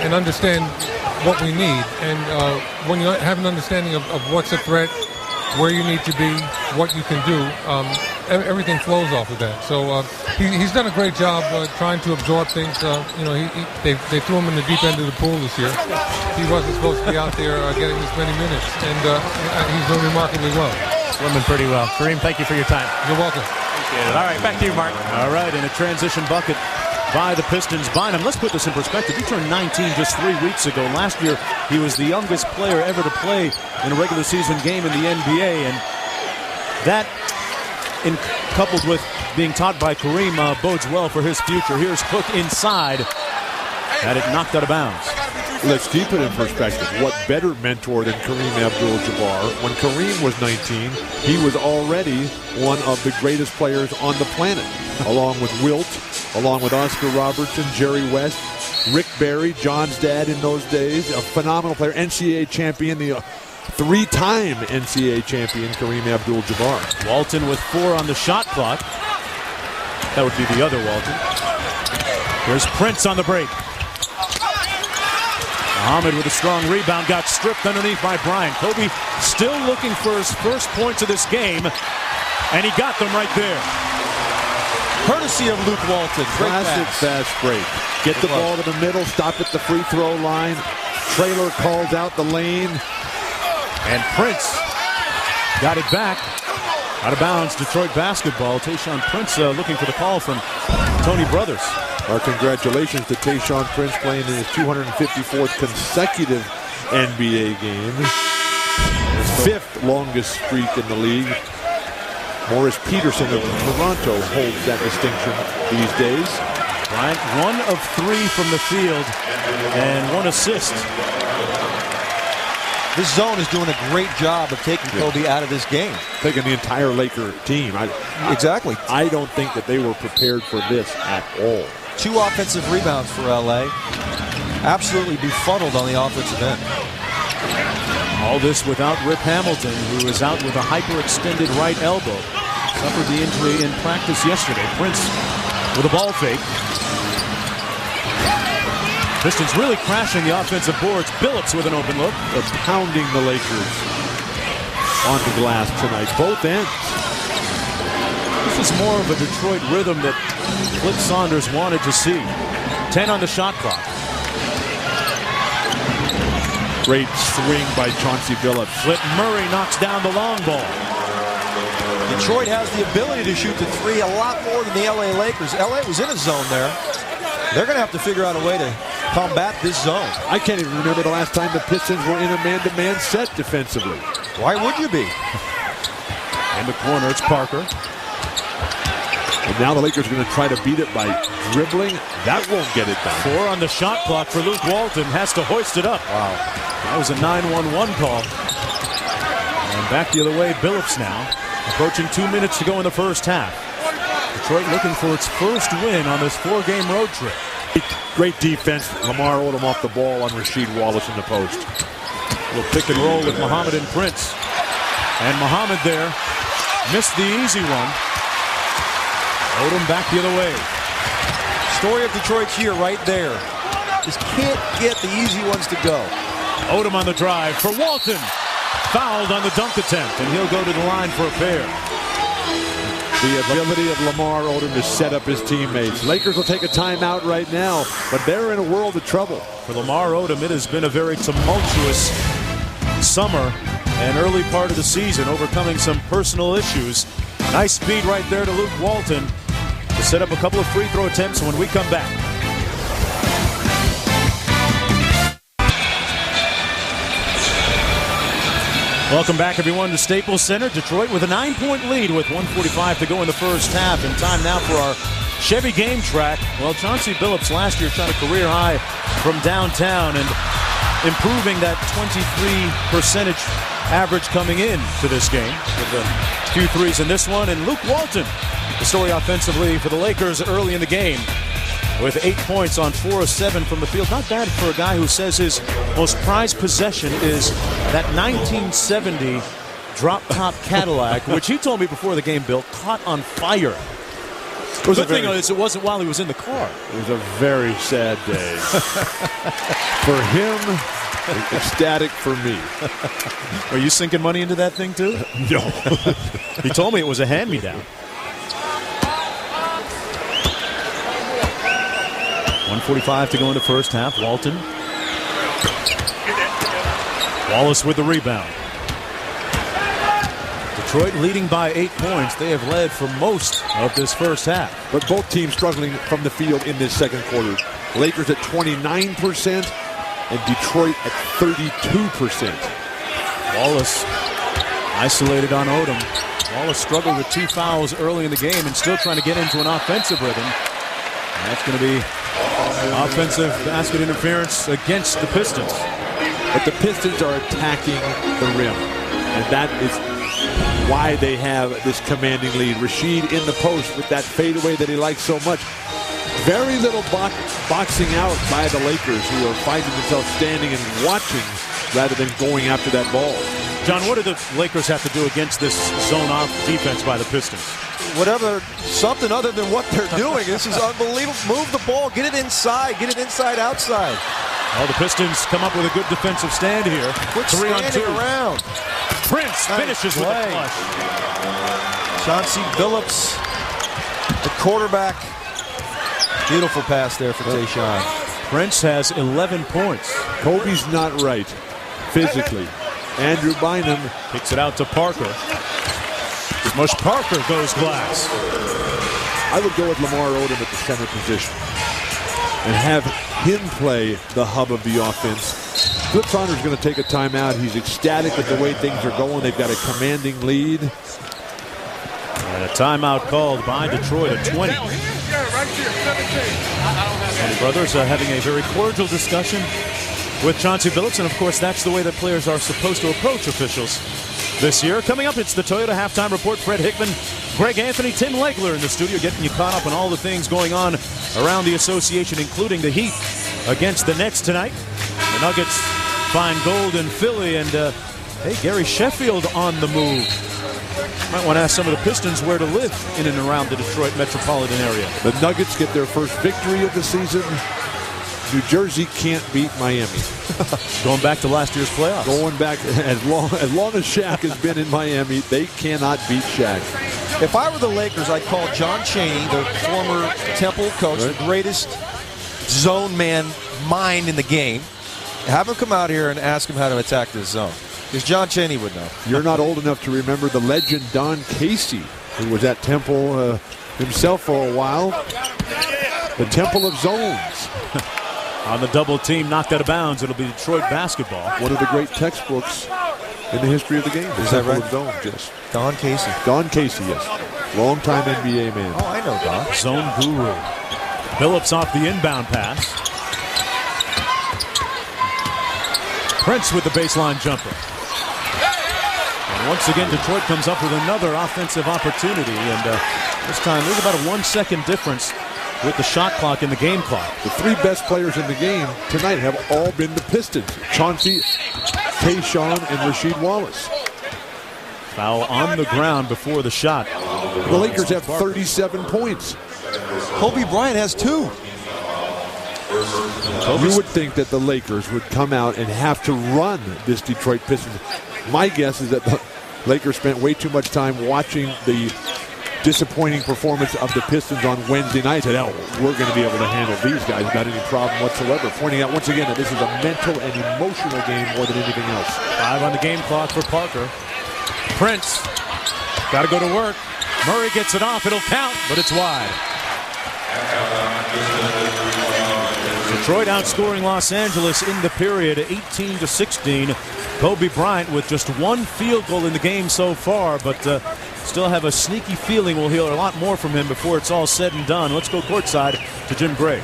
[SPEAKER 9] and understand what we need. And when you have an understanding of what's a threat, where you need to be, what you can do, everything flows off of that. So he's done a great job trying to absorb things. They threw him in the deep end of the pool this year. He wasn't supposed to be out there getting this many minutes, and he's doing remarkably well.
[SPEAKER 5] Swimming pretty well. Kareem, thank you for your time.
[SPEAKER 9] You're welcome.
[SPEAKER 5] Appreciate it. All right, back to you, Mark.
[SPEAKER 2] All right, in a transition bucket by the Pistons. Bynum, let's put this in perspective. He turned 19 just 3 weeks ago. Last year, he was the youngest player ever to play in a regular season game in the NBA, and that, coupled with being taught by Kareem, bodes well for his future. Here's Cook inside. Had it knocked out of bounds.
[SPEAKER 3] Let's keep it in perspective. What better mentor than Kareem Abdul-Jabbar? When Kareem was 19, he was already one of the greatest players on the planet, along with Wilt, along with Oscar Robertson, Jerry West, Rick Barry, John's dad in those days, a phenomenal player, NCAA champion, the three-time NCAA champion, Kareem Abdul-Jabbar.
[SPEAKER 2] Walton with 4 on the shot clock. That would be the other Walton. Here's Prince on the break. Muhammad with a strong rebound, got stripped underneath by Bryant. Kobe still looking for his first points of this game, and he got them right there.
[SPEAKER 4] Courtesy of Luke Walton.
[SPEAKER 3] Classic fast break. Get the ball to the middle, stop at the free throw line. Traylor calls out the lane.
[SPEAKER 2] And Prince got it back. Out of bounds, Detroit basketball. Tayshaun Prince looking for the call from Tony Brothers.
[SPEAKER 3] Our congratulations to Tayshaun Prince playing in his 254th consecutive NBA game. His 5th longest streak in the league. Morris Peterson of Toronto holds that distinction these days.
[SPEAKER 2] Bryant 1 of 3 from the field and 1 assist.
[SPEAKER 4] This zone is doing a great job of taking Kobe out of this game.
[SPEAKER 3] Taking the entire Laker team.
[SPEAKER 4] Exactly.
[SPEAKER 3] I don't think that they were prepared for this at all.
[SPEAKER 4] 2 offensive rebounds for LA. Absolutely befuddled on the offensive end.
[SPEAKER 2] All this without Rip Hamilton, who is out with a hyperextended right elbow. Suffered the injury in practice yesterday. Prince with a ball fake. Pistons really crashing the offensive boards. Billups with an open look.
[SPEAKER 3] They're pounding the Lakers onto glass tonight, both ends.
[SPEAKER 2] This is more of a Detroit rhythm that Flip Saunders wanted to see. 10 on the shot clock.
[SPEAKER 3] Great swing by Chauncey Billups.
[SPEAKER 2] Flip Murray knocks down the long ball.
[SPEAKER 4] Detroit has the ability to shoot the 3 a lot more than the LA Lakers. LA was in a zone there. They're going to have to figure out a way to combat this zone.
[SPEAKER 3] I can't even remember the last time the Pistons were in a man-to-man set defensively.
[SPEAKER 4] Why would you be?
[SPEAKER 2] In the corner, it's Parker.
[SPEAKER 3] And now the Lakers are going to try to beat it by dribbling. That won't get it done.
[SPEAKER 2] 4 on the shot clock for Luke Walton. Has to hoist it up.
[SPEAKER 4] Wow.
[SPEAKER 2] That was a 9-1-1 call. And back the other way, Billups now. Approaching 2 minutes to go in the first half. Detroit looking for its first win on this 4-game road trip.
[SPEAKER 3] Great defense. Lamar Odom off the ball on Rasheed Wallace in the post.
[SPEAKER 2] We'll pick and roll with Muhammad and Prince. And Muhammad there missed the easy one. Odom back the other way.
[SPEAKER 4] Story of Detroit's here right there. Just can't get the easy ones to go.
[SPEAKER 2] Odom on the drive for Walton. Fouled on the dunk attempt, and he'll go to the line for a pair.
[SPEAKER 3] The ability of Lamar Odom to set up his teammates. Lakers will take a timeout right now, but they're in a world of trouble.
[SPEAKER 2] For Lamar Odom, it has been a very tumultuous summer and early part of the season, overcoming some personal issues. Nice speed right there to Luke Walton to set up a couple of free throw attempts when we come back. Welcome back, everyone, to Staples Center. Detroit with a 9-point lead with 1:45 to go in the first half. And time now for our Chevy game track. Well, Chauncey Billups last year shot a career high from downtown and improving that 23% average coming in to this game with a few threes in this one. And Luke Walton, the story offensively for the Lakers early in the game, with 8 points on 4 of 7 from the field. Not bad for a guy who says his most prized possession is that 1970 drop-top Cadillac, which he told me before the game, Bill, caught on fire. The good thing is it wasn't while he was in the car.
[SPEAKER 3] It was a very sad day. For him, ecstatic for me.
[SPEAKER 2] Are you sinking money into that thing too?
[SPEAKER 3] No.
[SPEAKER 2] He told me it was a hand-me-down. 1:45 to go in the first half. Walton. Wallace with the rebound. Detroit leading by 8 points. They have led for most of this first half.
[SPEAKER 3] But both teams struggling from the field in this second quarter. Lakers at 29% and Detroit at 32%.
[SPEAKER 2] Wallace isolated on Odom. Wallace struggled with 2 fouls early in the game and still trying to get into an offensive rhythm. And that's going to be offensive basket interference against the Pistons.
[SPEAKER 3] But the Pistons are attacking the rim. And that is why they have this commanding lead. Rashid in the post with that fadeaway that he likes so much. Very little boxing out by the Lakers, who are finding themselves standing and watching rather than going after that ball.
[SPEAKER 2] John, what do the Lakers have to do against this zone-off defense by the Pistons?
[SPEAKER 4] Something other than what they're doing. This is unbelievable. Move the ball, get it inside, outside.
[SPEAKER 2] Well, the Pistons come up with a good defensive stand here.
[SPEAKER 4] Quit
[SPEAKER 2] 3 on 2
[SPEAKER 4] around.
[SPEAKER 2] Prince finishes with a flush.
[SPEAKER 4] Chauncey Billups, the quarterback. Beautiful pass there for Tayshaun.
[SPEAKER 2] Prince has 11 points.
[SPEAKER 3] Kobe's not right physically. Andrew Bynum
[SPEAKER 2] kicks it out to Parker. Mush Parker goes glass.
[SPEAKER 3] I would go with Lamar Odom at the center position and have him play the hub of the offense. Flip Saunders going to take a timeout. He's ecstatic at the way things are going. They've got a commanding lead.
[SPEAKER 2] And a timeout called by Detroit at 20. And the brothers are having a very cordial discussion with Chauncey Billups, and of course that's the way that players are supposed to approach officials this year. Coming up, it's the Toyota Halftime Report. Fred Hickman, Greg Anthony, Tim Legler in the studio, getting you caught up on all the things going on around the association, including the Heat against the Nets tonight. The Nuggets find gold in Philly, and hey, Gary Sheffield on the move. Might want to ask some of the Pistons where to live in and around the Detroit metropolitan area.
[SPEAKER 3] The Nuggets get their first victory of the season. New Jersey can't beat Miami.
[SPEAKER 2] Going back to last year's playoffs.
[SPEAKER 3] Going back as long as Shaq has been in Miami, they cannot beat Shaq.
[SPEAKER 4] If I were the Lakers, I'd call John Chaney, the former Temple coach, the greatest zone man mind in the game. Have him come out here and ask him how to attack this zone. Because John Chaney would know.
[SPEAKER 3] You're not old enough to remember the legend Don Casey, who was at Temple himself for a while. The Temple of Zones.
[SPEAKER 2] On the double team, knocked out of bounds. It'll be Detroit basketball.
[SPEAKER 3] One of the great textbooks in the history of the game.
[SPEAKER 4] Is that right?
[SPEAKER 3] Zones, yes.
[SPEAKER 4] Don Casey.
[SPEAKER 3] Don Casey, yes. Longtime NBA man.
[SPEAKER 4] Oh, I know Don.
[SPEAKER 2] Zone guru. Billups off the inbound pass. Prince with the baseline jumper. And once again, Detroit comes up with another offensive opportunity. And this time, there's about a 1 second difference with the shot clock and the game clock.
[SPEAKER 3] The 3 best players in the game tonight have all been the Pistons. Chauncey, Tayshaun, and Rasheed Wallace.
[SPEAKER 2] Foul on the ground before the shot.
[SPEAKER 3] The Lakers have 37 points.
[SPEAKER 4] Kobe Bryant has 2.
[SPEAKER 3] You would think that the Lakers would come out and have to run this Detroit Pistons. My guess is that the Lakers spent way too much time watching the disappointing performance of the Pistons on Wednesday night. Said, oh, we're going to be able to handle these guys without any problem whatsoever. Pointing out once again that this is a mental and emotional game more than anything else.
[SPEAKER 2] 5 on the game clock for Parker. Prince got to go to work. Murray gets it off. It'll count, but it's wide. Detroit outscoring Los Angeles in the period 18-16. Kobe Bryant with just one field goal in the game so far, but still have a sneaky feeling we'll hear a lot more from him before it's all said and done. Let's go courtside to Jim Gray.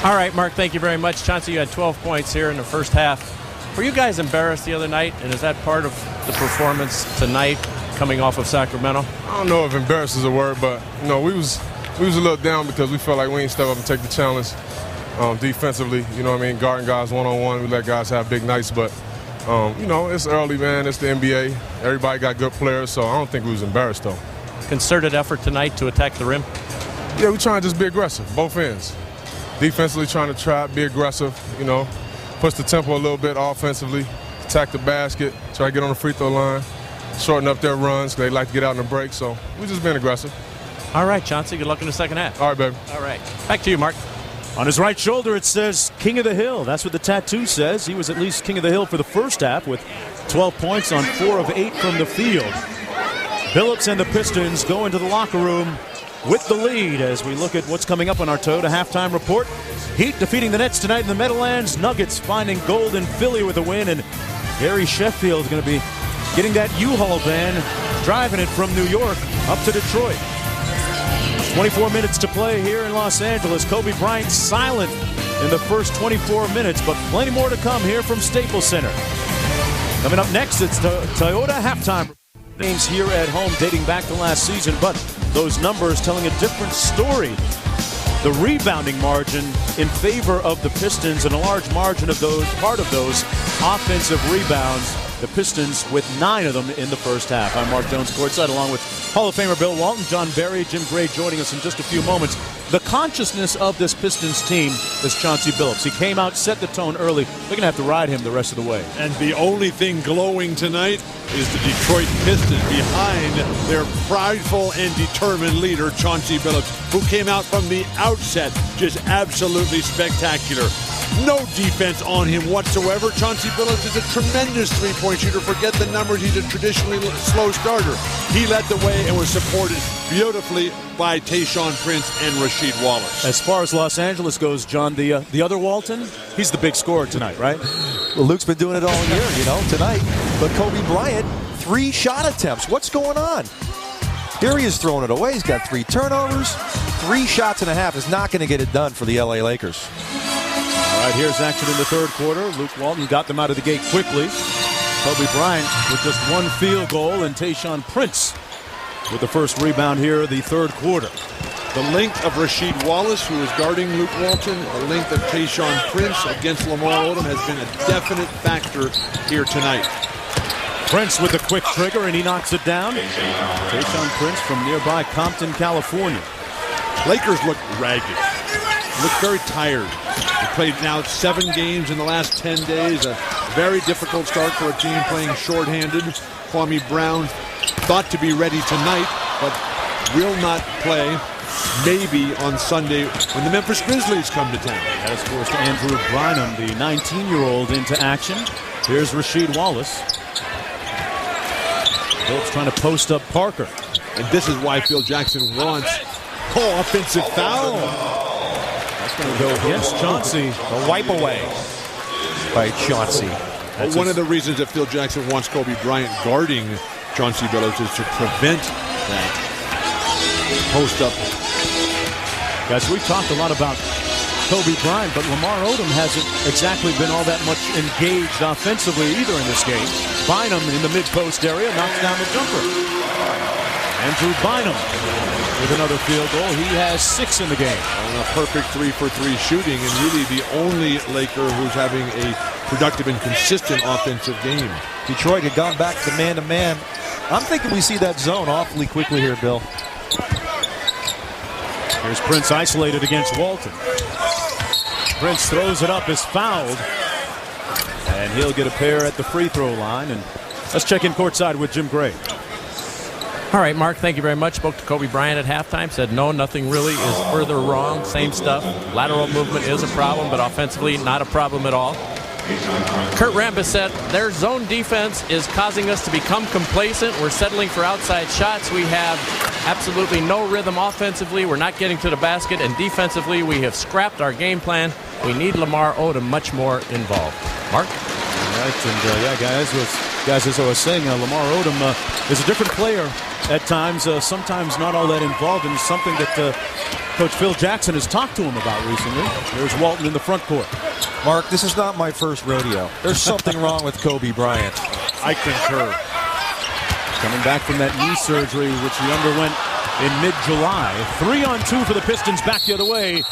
[SPEAKER 5] All right, Mark, thank you very much. Chauncey, you had 12 points here in the first half. Were you guys embarrassed the other night, and is that part of the performance tonight coming off of Sacramento?
[SPEAKER 10] I don't know if embarrassed is a word, but we was a little down because we felt like we didn't step up and take the challenge defensively. You know what I mean? Guarding guys one-on-one. We let guys have big nights, but it's early, man. It's the NBA. Everybody got good players, so I don't think we was embarrassed, though.
[SPEAKER 5] Concerted effort tonight to attack the rim?
[SPEAKER 10] Yeah, we're trying to just be aggressive, both ends. Defensively trying to try be aggressive, push the tempo a little bit offensively, attack the basket, try to get on the free throw line, shorten up their runs because they like to get out in the break, so we're just being aggressive.
[SPEAKER 5] All right, Chauncey, good luck in the second half.
[SPEAKER 10] All right, baby.
[SPEAKER 5] All right, back to you, Mark.
[SPEAKER 2] On his right shoulder, it says King of the Hill. That's what the tattoo says. He was at least King of the Hill for the first half with 12 points on 4 of 8 from the field. Billups and the Pistons go into the locker room with the lead as we look at what's coming up on our Toyota halftime report. Heat defeating the Nets tonight in the Meadowlands. Nuggets finding gold in Philly with a win. And Gary Sheffield is going to be getting that U-Haul van, driving it from New York up to Detroit. 24 minutes to play here in Los Angeles. Kobe Bryant silent in the first 24 minutes, but plenty more to come here from Staples Center. Coming up next, it's the Toyota halftime. Games here at home dating back to last season, but those numbers telling a different story. The rebounding margin in favor of the Pistons, and a large margin of those, part of those offensive rebounds. The Pistons with 9 of them in the first half. I'm Mark Jones courtside along with Hall of Famer Bill Walton, John Barry, Jim Gray joining us in just a few moments. The consciousness of this Pistons team is Chauncey Billups. He came out, set the tone early. They're going to have to ride him the rest of the way.
[SPEAKER 3] And the only thing glowing tonight is the Detroit Pistons behind their prideful and determined leader, Chauncey Billups, who came out from the outset just absolutely spectacular. No defense on him whatsoever. Chauncey Billups is a tremendous three-point shooter. Forget the numbers. He's a traditionally slow starter. He led the way and was supported beautifully by Tayshaun Prince and Rasheed Wallace.
[SPEAKER 2] As far as Los Angeles goes, John, the other Walton, he's the big scorer tonight, right?
[SPEAKER 4] Well, Luke's been doing it all year, tonight. But Kobe Bryant, 3 shot attempts. What's going on? Here he is throwing it away. He's got 3 turnovers. 3 shots and a half is not going to get it done for the LA Lakers.
[SPEAKER 2] All right, here's action in the third quarter. Luke Walton got them out of the gate quickly. Kobe Bryant with just 1 field goal, and Tayshaun Prince with the first rebound here, the third quarter.
[SPEAKER 3] The length of Rasheed Wallace, who is guarding Luke Walton, the length of Tayshaun Prince against Lamar Odom has been a definite factor here tonight.
[SPEAKER 2] Prince with the quick trigger, and he knocks it down. Tayshaun Prince from nearby Compton, California.
[SPEAKER 3] Lakers look ragged. Look very tired. They played now 7 games in the last 10 days. A very difficult start for a team playing shorthanded. Kwame Brown thought to be ready tonight, but will not play. Maybe on Sunday when the Memphis Grizzlies come to town.
[SPEAKER 2] That has forced Andrew Bynum, the 19-year-old, into action. Here's Rasheed Wallace. Phillips trying to post up Parker.
[SPEAKER 3] And this is why Phil Jackson wants offensive foul.
[SPEAKER 2] That's going to go against Chauncey.
[SPEAKER 4] A wipe away by Chauncey.
[SPEAKER 3] One of the reasons that Phil Jackson wants Kobe Bryant guarding Chauncey Billups is to prevent that post-up.
[SPEAKER 2] Guys, we've talked a lot about Kobe Bryant, but Lamar Odom hasn't exactly been all that much engaged offensively either in this game. Bynum in the mid-post area knocks down the jumper. Andrew Bynum with another field goal. He has 6 in the game.
[SPEAKER 3] On a perfect 3-for-3 shooting, and really the only Laker who's having a productive and consistent offensive game.
[SPEAKER 4] Detroit had gone back to man-to-man. I'm thinking we see that zone awfully quickly here, Bill.
[SPEAKER 2] Here's Prince isolated against Walton. Prince throws it up, is fouled. And he'll get a pair at the free throw line. And let's check in courtside with Jim Gray.
[SPEAKER 5] All right, Mark, thank you very much. Spoke to Kobe Bryant at halftime, said no, nothing really is further wrong. Same stuff. Lateral movement is a problem, but offensively, not a problem at all. Kurt Rambis said their zone defense is causing us to become complacent. We're settling for outside shots. We have absolutely no rhythm offensively. We're not getting to the basket. And defensively, we have scrapped our game plan. We need Lamar Odom much more involved. Mark?
[SPEAKER 2] All right, and yeah, guys, as I was saying, Lamar Odom is a different player at times, sometimes not all that involved, and it's something that Coach Phil Jackson has talked to him about recently. There's Walton in the front court.
[SPEAKER 4] Mark, this is not my first rodeo. There's something wrong with Kobe Bryant.
[SPEAKER 2] I concur. Coming back from that knee surgery, which he underwent in mid-July. 3-on-2 for the Pistons, back the other way.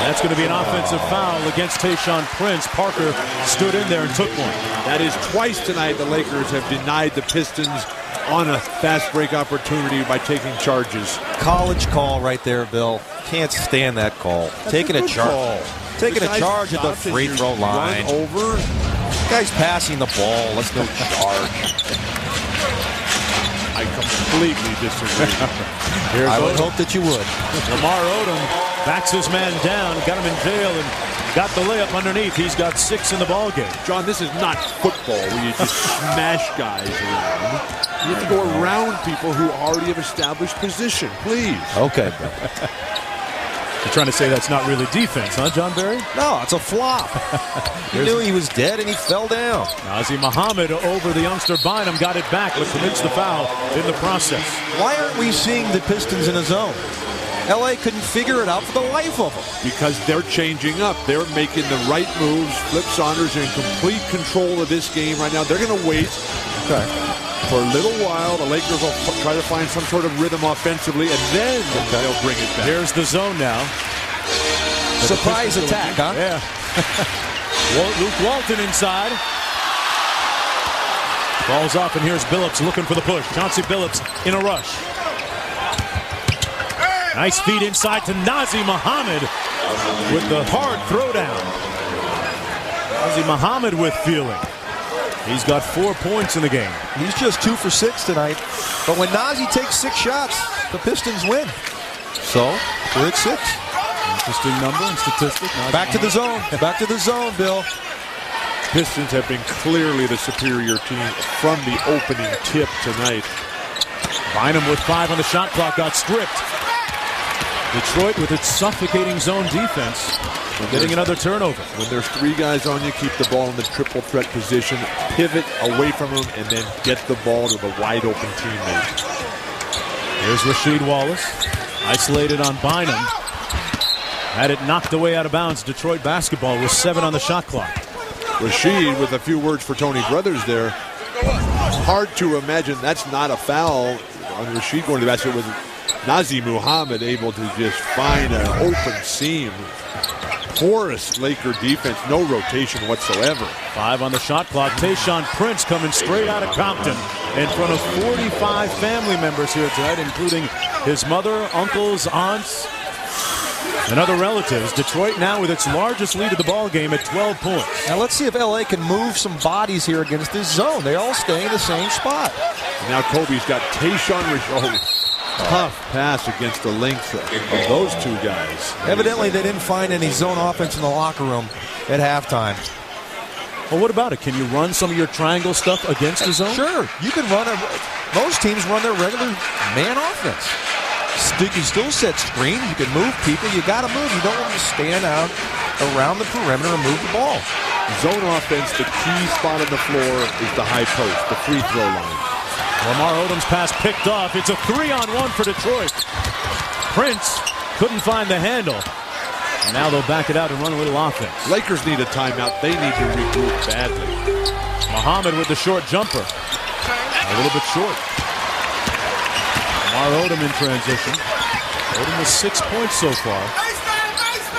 [SPEAKER 2] That's going to be an offensive foul against Tayshaun Prince. Parker stood in there and took one.
[SPEAKER 3] That is twice tonight the Lakers have denied the Pistons on a fast break opportunity by taking charges.
[SPEAKER 4] College call right there, Bill. Can't stand that call. Taking a charge. Taking a charge at the free throw line.
[SPEAKER 3] Over.
[SPEAKER 4] Guy's passing the ball. Let's no charge.
[SPEAKER 3] I completely disagree.
[SPEAKER 4] I would hope that you would.
[SPEAKER 2] Lamar Odom backs his man down, got him in jail, and got the layup underneath. He's got 6 in the ball game.
[SPEAKER 3] John, this is not football where you just smash guys around. You have to go around people who already have established position, please.
[SPEAKER 4] Okay.
[SPEAKER 2] You're trying to say that's not really defense, huh, John Barry?
[SPEAKER 4] No, it's a flop. He knew he was dead and he fell down.
[SPEAKER 2] Nazir Muhammad over the youngster Bynum, got it back, but commits the foul in the process.
[SPEAKER 4] Why aren't we seeing the Pistons in a zone? LA couldn't figure it out for the life of them.
[SPEAKER 3] Because they're changing up. They're making the right moves. Flip Saunders in complete control of this game right now. They're going to wait.
[SPEAKER 4] Okay.
[SPEAKER 3] For a little while, the Lakers will try to find some sort of rhythm offensively, and then they'll bring it back.
[SPEAKER 2] Here's the zone now.
[SPEAKER 4] Surprise attack, huh?
[SPEAKER 2] Yeah. Luke Walton inside. Falls off, and here's Billups looking for the push. Chauncey Billups in a rush. Nice feed inside to Nazir Muhammad with the hard throwdown. Nazir Muhammad with feeling. He's got 4 points in the game.
[SPEAKER 4] He's just 2 for 6 tonight. But when Nazi takes 6 shots, the Pistons win. So, we're at 6.
[SPEAKER 2] Interesting number and statistic.
[SPEAKER 4] Back to the zone. Back to the zone, Bill.
[SPEAKER 3] Pistons have been clearly the superior team from the opening tip tonight.
[SPEAKER 2] Bynum with 5 on the shot clock got stripped. Detroit with its suffocating zone defense. Getting another turnover.
[SPEAKER 3] When there's 3 guys on you, keep the ball in the triple threat position, pivot away from them, and then get the ball to the wide open teammate.
[SPEAKER 2] Here's Rasheed Wallace, isolated on Bynum. Had it knocked away out of bounds. Detroit basketball with 7 on the shot clock.
[SPEAKER 3] Rasheed with a few words for Tony Brothers there. Hard to imagine that's not a foul on Rasheed going to the basket with Nazir Muhammad able to just find an open seam. Porous Laker defense, no rotation whatsoever.
[SPEAKER 2] 5 on the shot clock. Tayshaun Prince coming straight out of Compton in front of 45 family members here tonight, including his mother, uncles, aunts, and other relatives. Detroit now with its largest lead of the ball game at 12 points.
[SPEAKER 4] Now let's see if LA can move some bodies here against this zone. They're all staying in the same spot.
[SPEAKER 3] And now Kobe's got Tayshaun. Tough pass against the length of those 2 guys.
[SPEAKER 4] Evidently, they didn't find any zone offense in the locker room at halftime.
[SPEAKER 2] Well, what about it? Can you run some of your triangle stuff against the zone?
[SPEAKER 4] Sure. You can run most teams run their regular man offense. You can still set screens. You can move people. You got to move. You don't want to stand out around the perimeter and move the ball.
[SPEAKER 3] Zone offense, the key spot on the floor is the high post, the free throw line.
[SPEAKER 2] Lamar Odom's pass picked off. It's a 3-on-1 for Detroit. Prince couldn't find the handle. And now they'll back it out and run a little offense.
[SPEAKER 3] Lakers need a timeout. They need to regroup badly.
[SPEAKER 2] Muhammad with the short jumper. A little bit short. Lamar Odom in transition. Odom with 6 points so far.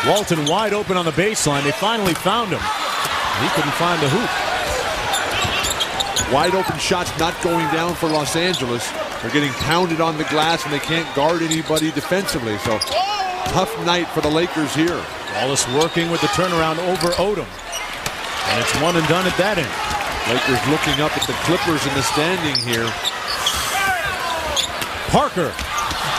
[SPEAKER 2] Walton wide open on the baseline. They finally found him. He couldn't find the hoop.
[SPEAKER 3] Wide open shots not going down for Los Angeles. They're getting pounded on the glass and they can't guard anybody defensively. So tough night for the Lakers here.
[SPEAKER 2] Wallace working with the turnaround over Odom. And it's one and done at that end.
[SPEAKER 3] Lakers looking up at the Clippers in the standing here.
[SPEAKER 2] Parker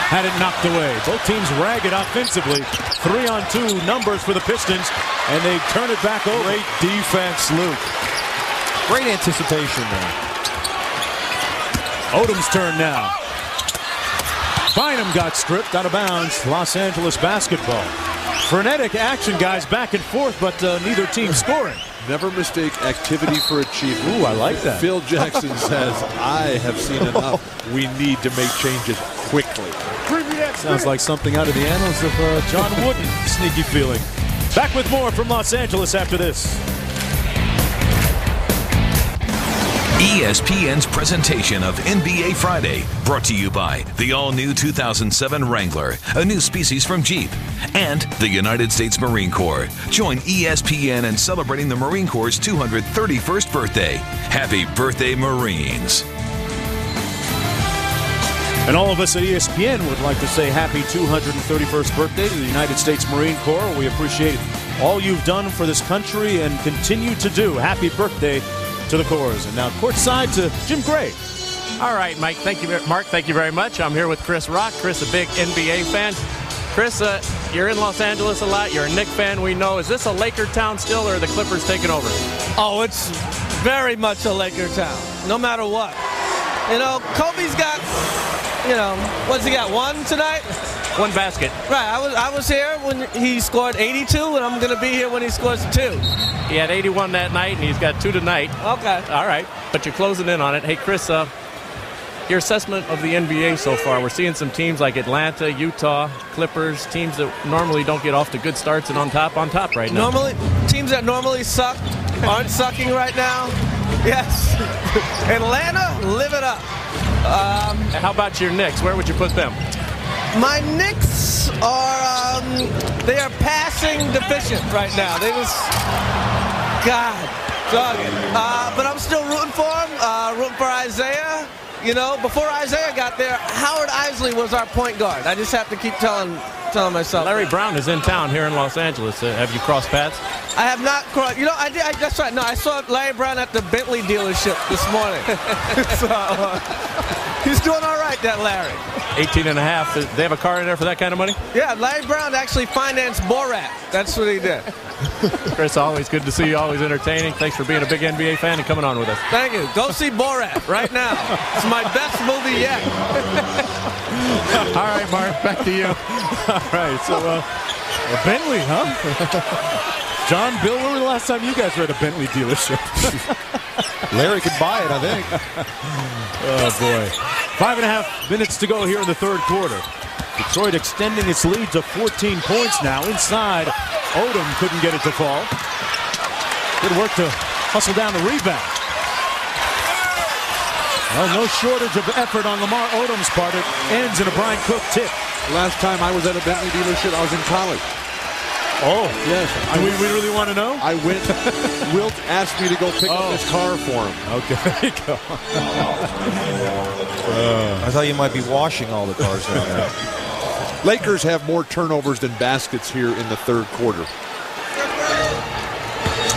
[SPEAKER 2] had it knocked away. Both teams ragged offensively. 3-on-2 numbers for the Pistons. and they turn it back over.
[SPEAKER 4] Great defense, Luke. Great anticipation there.
[SPEAKER 2] Odom's turn now. Bynum got stripped out of bounds. Los Angeles basketball. Frenetic action, guys, back and forth, but neither team scoring.
[SPEAKER 3] Never mistake activity for achievement.
[SPEAKER 2] Ooh, I like that.
[SPEAKER 3] Phil Jackson says, I have seen enough. We need to make changes quickly.
[SPEAKER 2] Sounds like something out of the annals of John Wooden. Sneaky feeling. Back with more from Los Angeles after this.
[SPEAKER 8] ESPN's presentation of NBA Friday, brought to you by the all-new 2007 Wrangler, a new species from Jeep, and the United States Marine Corps. Join ESPN in celebrating the Marine Corps' 231st birthday. Happy birthday, Marines.
[SPEAKER 2] And all of us at ESPN would like to say happy 231st birthday to the United States Marine Corps. We appreciate all you've done for this country and continue to do. Happy birthday to the Corps. And now courtside to Jim Gray.
[SPEAKER 5] All right, Mike. Thank you, Mark. Thank you very much. I'm here with Chris Rock. Chris, a big NBA fan. Chris, you're in Los Angeles a lot. You're a Knicks fan, we know. Is this a Laker town still, or are the Clippers taking over?
[SPEAKER 11] Oh, it's very much a Laker town, no matter what. You know, Kobe's got, what's he got, one tonight?
[SPEAKER 5] One basket.
[SPEAKER 11] Right, I was here when he scored 82, and I'm going to be here when he scores 2.
[SPEAKER 5] He had 81 that night, and he's got 2 tonight.
[SPEAKER 11] Okay.
[SPEAKER 5] All right, but you're closing in on it. Hey, Chris, your assessment of the NBA so far. We're seeing some teams like Atlanta, Utah, Clippers, teams that normally don't get off to good starts and on top right now.
[SPEAKER 11] Teams that normally suck aren't sucking right now. Yes. Atlanta, live it up.
[SPEAKER 5] How about your Knicks? Where would you put them?
[SPEAKER 11] My Knicks are, they are passing deficient right now. They just, God, dog it. But I'm still rooting for them, rooting for Isaiah. You know, before Isaiah got there, Howard Isley was our point guard. I just have to keep telling myself.
[SPEAKER 5] Larry Brown is in town here in Los Angeles. Have you crossed paths?
[SPEAKER 11] I have not crossed. You know, I did. That's right. No, I saw Larry Brown at the Bentley dealership this morning. So, he's doing all right, that Larry.
[SPEAKER 5] 18 and a half. They have a car in there for that kind of money?
[SPEAKER 11] Yeah, Larry Brown actually financed Borat. That's what he did.
[SPEAKER 5] Chris, always good to see you. Always entertaining. Thanks for being a big NBA fan and coming on with us.
[SPEAKER 11] Thank you. Go see Borat right now. It's my best movie yet.
[SPEAKER 5] All right, Mark, back to you.
[SPEAKER 2] All right, so Bentley, huh? John, Bill, when was the last time you guys were at a Bentley dealership?
[SPEAKER 4] Larry could buy it, I think.
[SPEAKER 2] Oh, boy. 5.5 minutes to go here in the third quarter. Detroit extending its lead to 14 points now. Inside, Odom couldn't get it to fall. Good work to hustle down the rebound. Well, no shortage of effort on Lamar Odom's part. It ends in a Brian Cook tip.
[SPEAKER 3] Last time I was at a Bentley dealership, I was in college.
[SPEAKER 2] Oh, yes. We really want to know?
[SPEAKER 3] I went. Wilt asked me to go pick up this car for him.
[SPEAKER 2] Okay, there you go.
[SPEAKER 4] I thought you might be washing all the cars down there.
[SPEAKER 3] Lakers have more turnovers than baskets here in the third quarter.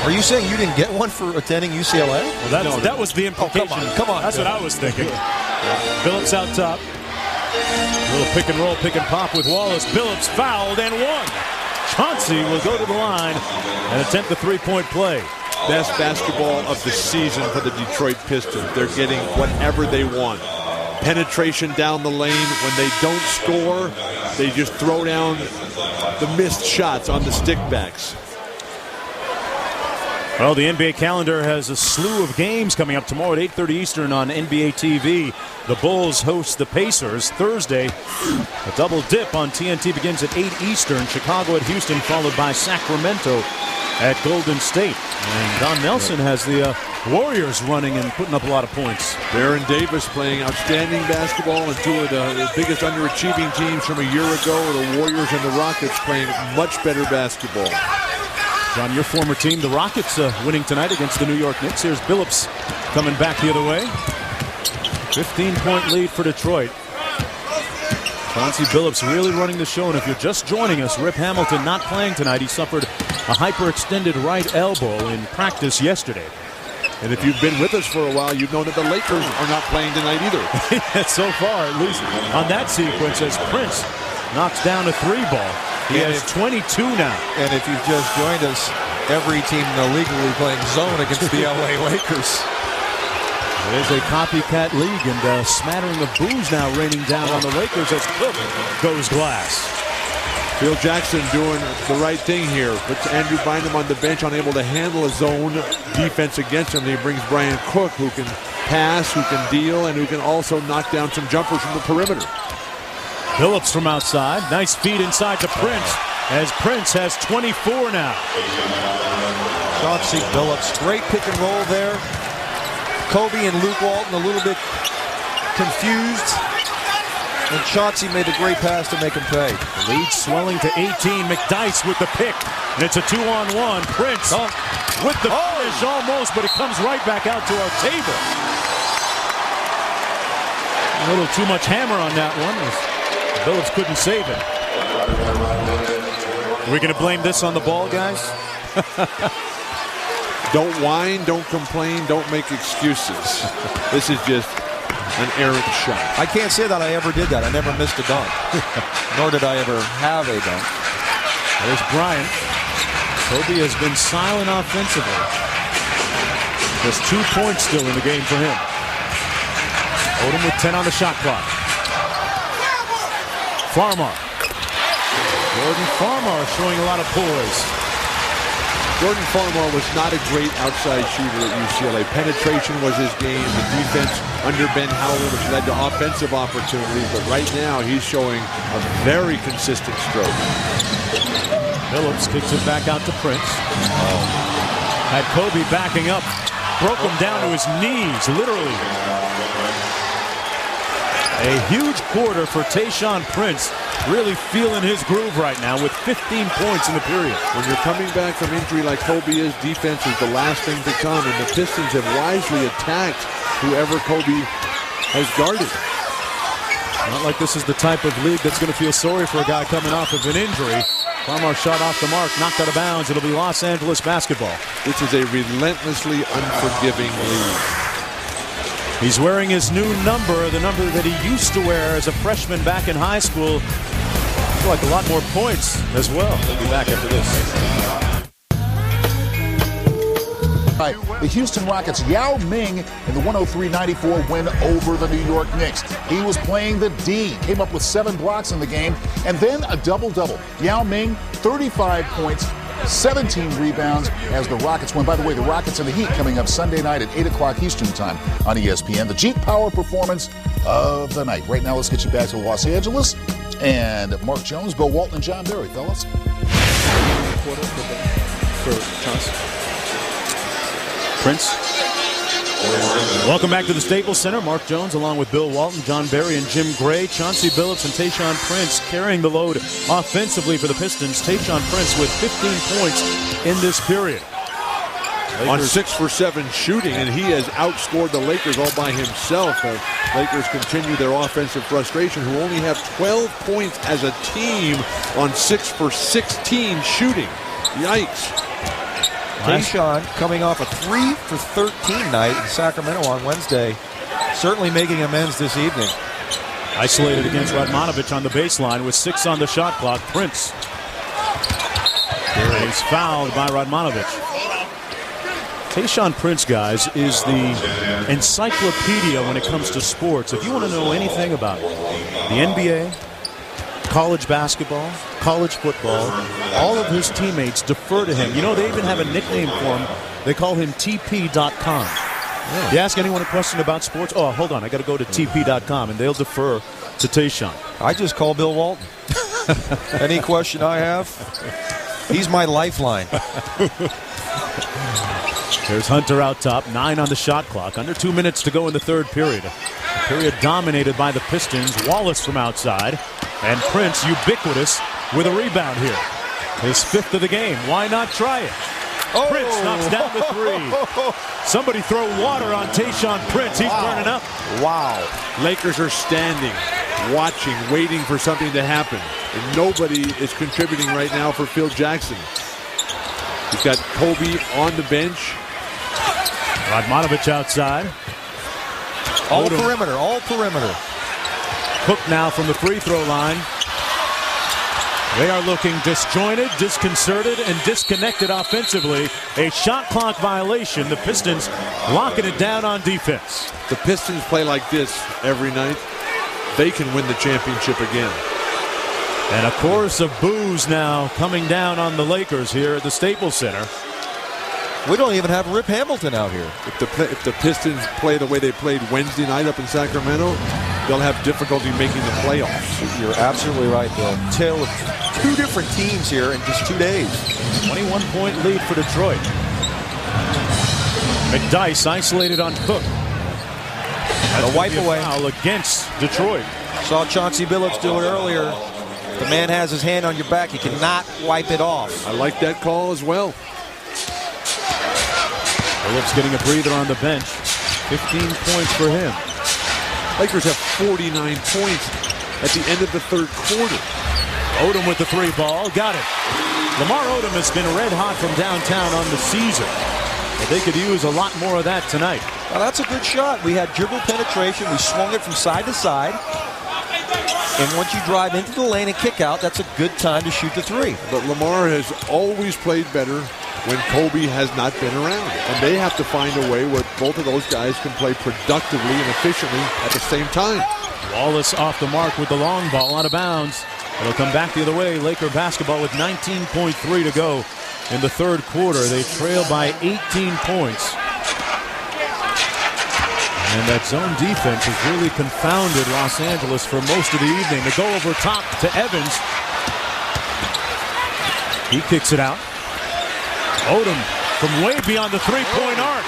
[SPEAKER 4] Are you saying you didn't get one for attending UCLA?
[SPEAKER 2] Well, that was the implication.
[SPEAKER 4] Oh, come on.
[SPEAKER 2] That's what I was thinking. Billups out top. A little pick and roll, pick and pop with Wallace. Billups fouled and won. Chauncey will go to the line and attempt the three-point play.
[SPEAKER 3] Best basketball of the season for the Detroit Pistons. They're getting whatever they want. Penetration down the lane. When they don't score, they just throw down the missed shots on the stickbacks.
[SPEAKER 2] Well, the NBA calendar has a slew of games coming up tomorrow at 8:30 Eastern on NBA TV. The Bulls host the Pacers Thursday. A double dip on TNT begins at 8 Eastern. Chicago at Houston, followed by Sacramento at Golden State. And Don Nelson has the Warriors running and putting up a lot of points.
[SPEAKER 3] Baron Davis playing outstanding basketball, and two of the biggest underachieving teams from a year ago, the Warriors and the Rockets, playing much better basketball.
[SPEAKER 2] John, your former team, the Rockets, winning tonight against the New York Knicks. Here's Billups coming back the other way. 15-point lead for Detroit. Chauncey Billups really running the show, and if you're just joining us, Rip Hamilton not playing tonight. He suffered a hyperextended right elbow in practice yesterday.
[SPEAKER 3] And if you've been with us for a while, you've known that the Lakers are not playing tonight either.
[SPEAKER 2] So far, at least on that sequence, as Prince knocks down a three ball. He has 22 now.
[SPEAKER 4] And if you've just joined us, every team in the league will be playing zone against the LA Lakers.
[SPEAKER 2] It is a copycat league, and a smattering of boos now raining down on the Lakers as Cook goes glass.
[SPEAKER 3] Phil Jackson doing the right thing here. Puts Andrew Bynum on the bench, unable to handle a zone defense against him. He brings Brian Cook, who can pass, who can deal, and who can also knock down some jumpers from the perimeter.
[SPEAKER 2] Phillips from outside. Nice feed inside to Prince, as Prince has 24 now.
[SPEAKER 4] Chauncey Billups, great pick and roll there. Kobe and Luke Walton a little bit confused. And Chauncey made a great pass to make him pay.
[SPEAKER 2] The lead swelling to 18. McDyess with the pick. And it's a 2-on-1. Prince with the finish almost, but it comes right back out to our table. A little too much hammer on that one. Billups couldn't save it. Are we going to blame this on the ball, guys?
[SPEAKER 3] Don't whine, don't complain, don't make excuses. This is just an errant shot.
[SPEAKER 4] I can't say that I ever did that. I never missed a dunk. Nor did I ever have a dunk.
[SPEAKER 2] There's Bryant. Kobe has been silent offensively. Just 2 points still in the game for him. Odom with 10 on the shot clock. Farmar. Jordan Farmar showing a lot of poise.
[SPEAKER 3] Jordan Farmar was not a great outside shooter at UCLA. Penetration was his game. The defense under Ben Howland, which led to offensive opportunities. But right now, he's showing a very consistent stroke.
[SPEAKER 2] Phillips kicks it back out to Prince. Had Kobe backing up. Broke him down to his knees, literally. A huge quarter for Tayshaun Prince. Really feeling his groove right now with 15 points in the period.
[SPEAKER 3] When you're coming back from injury like Kobe is, defense is the last thing to come, and the Pistons have wisely attacked whoever Kobe has guarded.
[SPEAKER 2] Not like this is the type of league that's going to feel sorry for a guy coming off of an injury. Farmar shot off the mark, knocked out of bounds. It'll be Los Angeles basketball.
[SPEAKER 3] This is a relentlessly unforgiving league.
[SPEAKER 2] He's wearing his new number, the number that he used to wear as a freshman back in high school. I feel like a lot more points as well. We'll be back after this.
[SPEAKER 7] Right. The Houston Rockets, Yao Ming in the 103-94 win over the New York Knicks. He was playing the D, came up with 7 blocks in the game, and then a double-double. Yao Ming, 35 points, 17 rebounds as the Rockets win. By the way, the Rockets and the Heat coming up Sunday night at 8 o'clock Eastern time on ESPN. The Jeep Power performance of the night. Right now, let's get you back to Los Angeles. And Mark Jones, Bill Walton, and John Barry, fellas.
[SPEAKER 2] For Chauncey. Prince. Welcome back to the Staples Center. Mark Jones along with Bill Walton, John Barry, and Jim Gray. Chauncey Billups and Tayshaun Prince carrying the load offensively for the Pistons. Tayshaun Prince with 15 points in this period.
[SPEAKER 3] Lakers on 6 for 7 shooting, and he has outscored the Lakers all by himself. The Lakers continue their offensive frustration, who only have 12 points as a team on 6 for 16 shooting. Yikes.
[SPEAKER 4] Tayshaun coming off a 3 for 13 night in Sacramento on Wednesday, certainly making amends this evening.
[SPEAKER 2] Isolated against Radmanovich on the baseline with 6 on the shot clock. Prince. He's fouled by Radmanovich. Tayshaun Prince, guys, is the encyclopedia when it comes to sports. If you want to know anything about the NBA, college basketball, college football, all of his teammates defer to him. You know, they even have a nickname for him. They call him TP.com. Yeah. You ask anyone a question about sports, oh, hold on, I got to go to TP.com, and they'll defer to Tayshaun.
[SPEAKER 4] I just call Bill Walton. Any question I have, he's my lifeline.
[SPEAKER 2] There's Hunter out top, 9 on the shot clock. Under 2 minutes to go in the third period. Period dominated by the Pistons. Wallace from outside. And Prince ubiquitous with a rebound here. His 5th of the game. Why not try it? Oh. Prince knocks down the 3. Somebody throw water on Tayshaun Prince. He's burning up.
[SPEAKER 3] Wow. Lakers are standing, watching, waiting for something to happen. And nobody is contributing right now for Phil Jackson. He's got Kobe on the bench.
[SPEAKER 2] Radmanovich outside.
[SPEAKER 4] All perimeter, all perimeter.
[SPEAKER 2] Cook now from the free throw line. They are looking disjointed, disconcerted, and disconnected offensively. A shot clock violation. The Pistons locking it down on defense.
[SPEAKER 3] The Pistons play like this every night. They can win the championship again.
[SPEAKER 2] And a chorus of boos now coming down on the Lakers here at the Staples Center.
[SPEAKER 4] We don't even have Rip Hamilton out here.
[SPEAKER 3] If the Pistons play the way they played Wednesday night up in Sacramento, they'll have difficulty making the playoffs.
[SPEAKER 4] You're absolutely right, Bill. Tale of two different teams here in just 2 days.
[SPEAKER 2] 21-point lead for Detroit. McDyess isolated on Cook.
[SPEAKER 4] A wipe away.
[SPEAKER 2] Foul against Detroit.
[SPEAKER 4] Saw Chauncey Billups do it earlier. The man has his hand on your back. You cannot wipe it off.
[SPEAKER 3] I like that call as well.
[SPEAKER 2] Billups getting a breather on the bench. 15 points for him.
[SPEAKER 3] Lakers have 49 points at the end of the third quarter.
[SPEAKER 2] Odom with the three ball. Got it. Lamar Odom has been red hot from downtown on the season. But they could use a lot more of that tonight.
[SPEAKER 4] Now that's a good shot. We had dribble penetration. We swung it from side to side. And once you drive into the lane and kick out, that's a good time to shoot the three.
[SPEAKER 3] But Lamar has always played better when Kobe has not been around. And they have to find a way where both of those guys can play productively and efficiently at the same time.
[SPEAKER 2] Wallace off the mark with the long ball out of bounds. It'll come back the other way. Laker basketball with 19.3 to go in the third quarter. They trail by 18 points. And that zone defense has really confounded Los Angeles for most of the evening. They go over top to Evans. He kicks it out. Odom from way beyond the three-point arc.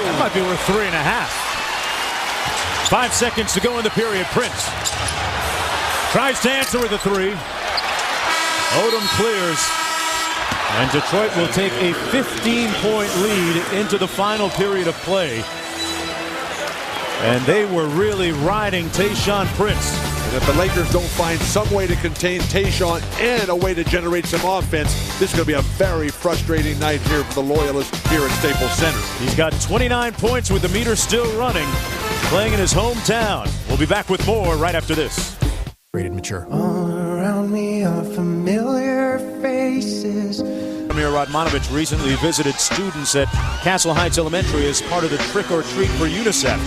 [SPEAKER 2] That might be worth 3.5. 5 seconds to go in the period. Prince tries to answer with a three. Odom clears. And Detroit will take a 15-point lead into the final period of play. And they were really riding Tayshaun Prince.
[SPEAKER 3] And if the Lakers don't find some way to contain Tayshaun and a way to generate some offense, this is going to be a very frustrating night here for the Loyalists here at Staples Center.
[SPEAKER 2] He's got 29 points with the meter still running, playing in his hometown. We'll be back with more right after this.
[SPEAKER 12] Rated mature.
[SPEAKER 13] All around me are familiar faces.
[SPEAKER 2] Amir Radmanovich recently visited students at Castle Heights Elementary as part of the Trick or Treat for UNICEF.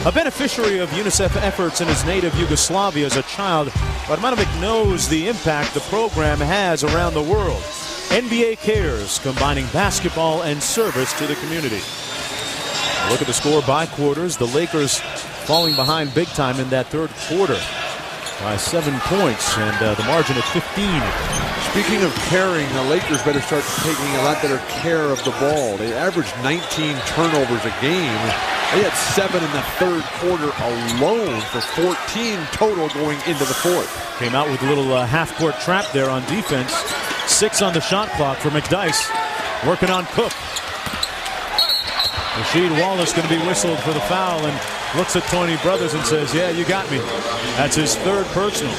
[SPEAKER 2] A beneficiary of UNICEF efforts in his native Yugoslavia as a child, Radmanovich knows the impact the program has around the world. NBA Cares, combining basketball and service to the community. Look at the score by quarters. The Lakers falling behind big time in that third quarter by 7 points, and the margin at 15.
[SPEAKER 3] Speaking of caring, the Lakers better start taking a lot better care of the ball. They averaged 19 turnovers a game. They had 7 in the third quarter alone for 14 total going into the fourth.
[SPEAKER 2] Came out with a little half-court trap there on defense. 6 on the shot clock for McDyess. Working on Cook. Rasheed Wallace going to be whistled for the foul and looks at Tony Brothers and says, yeah, you got me. That's his third personal.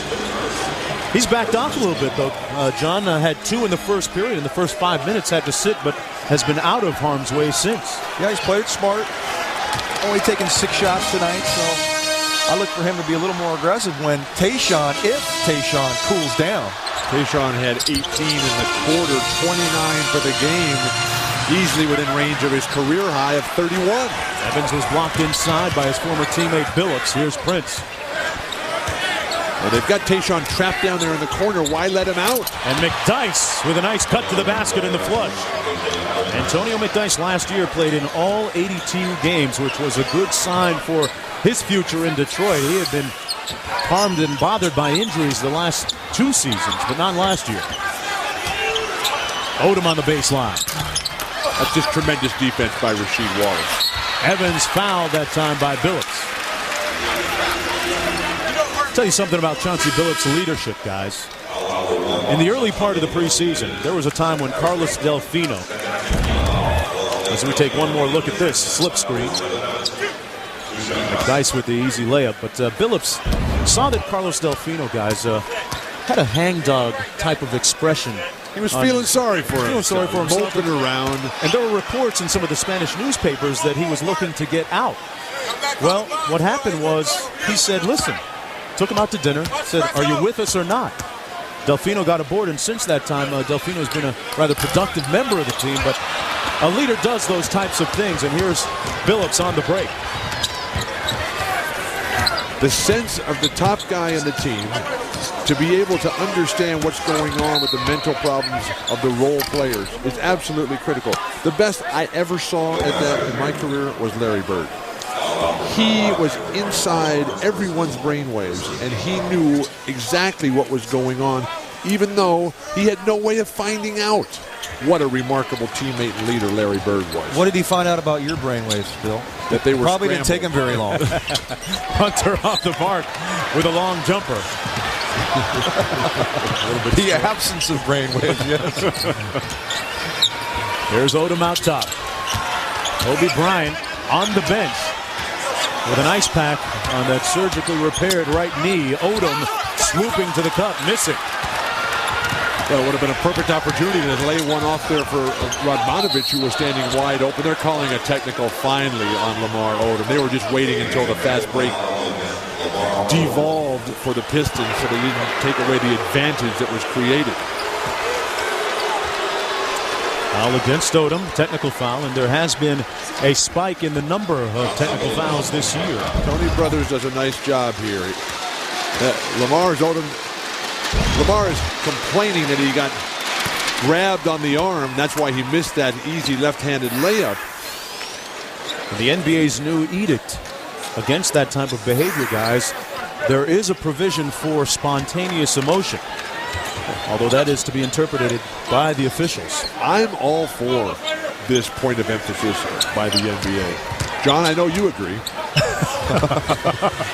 [SPEAKER 2] He's backed off a little bit, though. John had 2 in the first period. In the first 5 minutes, had to sit, but has been out of harm's way since.
[SPEAKER 4] Yeah, he's played it smart. Only taken 6 shots tonight, so I look for him to be a little more aggressive when Tayshaun, if Tayshaun cools down.
[SPEAKER 3] Tayshaun had 18 in the quarter, 29 for the game. Easily within range of his career high of 31.
[SPEAKER 2] Evans was blocked inside by his former teammate Billups. Here's Prince.
[SPEAKER 3] Well, they've got Tayshaun trapped down there in the corner. Why let him out?
[SPEAKER 2] And McDyess with a nice cut to the basket in the flush. Antonio McDyess last year played in all 82 games, which was a good sign for his future in Detroit. He had been harmed and bothered by injuries the last 2 seasons, but not last year. Odom on the baseline.
[SPEAKER 3] That's just tremendous defense by Rasheed Wallace.
[SPEAKER 2] Evans fouled that time by Billups. I'll tell you something about Chauncey Billups' leadership, guys. In the early part of the preseason, there was a time when Carlos Delfino, as we take one more look at this, slip screen. McDyess with the easy layup, but Billups saw that Carlos Delfino, guys, had a hangdog type of expression.
[SPEAKER 3] He was feeling sorry for him.
[SPEAKER 2] Feeling sorry for himself.
[SPEAKER 3] Moping around.
[SPEAKER 2] And there were reports in some of the Spanish newspapers that he was looking to get out. Well, what happened was he said, listen, took him out to dinner, said, "Are you with us or not?" Delfino got aboard, and since that time, Delfino's been a rather productive member of the team, but a leader does those types of things, and here's Billups on the break.
[SPEAKER 3] The sense of the top guy in the team to be able to understand what's going on with the mental problems of the role players is absolutely critical. The best I ever saw at that in my career was Larry Bird. He was inside everyone's brainwaves, and he knew exactly what was going on, even though he had no way of finding out. What a remarkable teammate and leader Larry Bird was.
[SPEAKER 4] What did he find out about your brainwaves, Bill?
[SPEAKER 3] That they were
[SPEAKER 4] probably didn't take him very long.
[SPEAKER 2] Hunter off the mark with a long jumper.
[SPEAKER 4] The absence of brainwaves, yes.
[SPEAKER 2] Here's Odom out top. Kobe Bryant on the bench with an ice pack on that surgically repaired right knee. Odom swooping to the cup, missing.
[SPEAKER 3] Well, it would have been a perfect opportunity to lay one off there for Radmanovic, who was standing wide open. They're calling a technical finally on Lamar Odom. They were just waiting until the fast break devolved for the Pistons so they didn't take away the advantage that was created.
[SPEAKER 2] Foul against Odom, technical foul, and there has been a spike in the number of technical fouls this year.
[SPEAKER 3] Tony Brothers does a nice job here. Lamar is complaining that he got grabbed on the arm. That's why he missed that easy left-handed layup.
[SPEAKER 2] The NBA's new edict against that type of behavior, guys, there is a provision for spontaneous emotion, although that is to be interpreted by the officials.
[SPEAKER 3] I'm all for this point of emphasis by the NBA. John, I know you agree.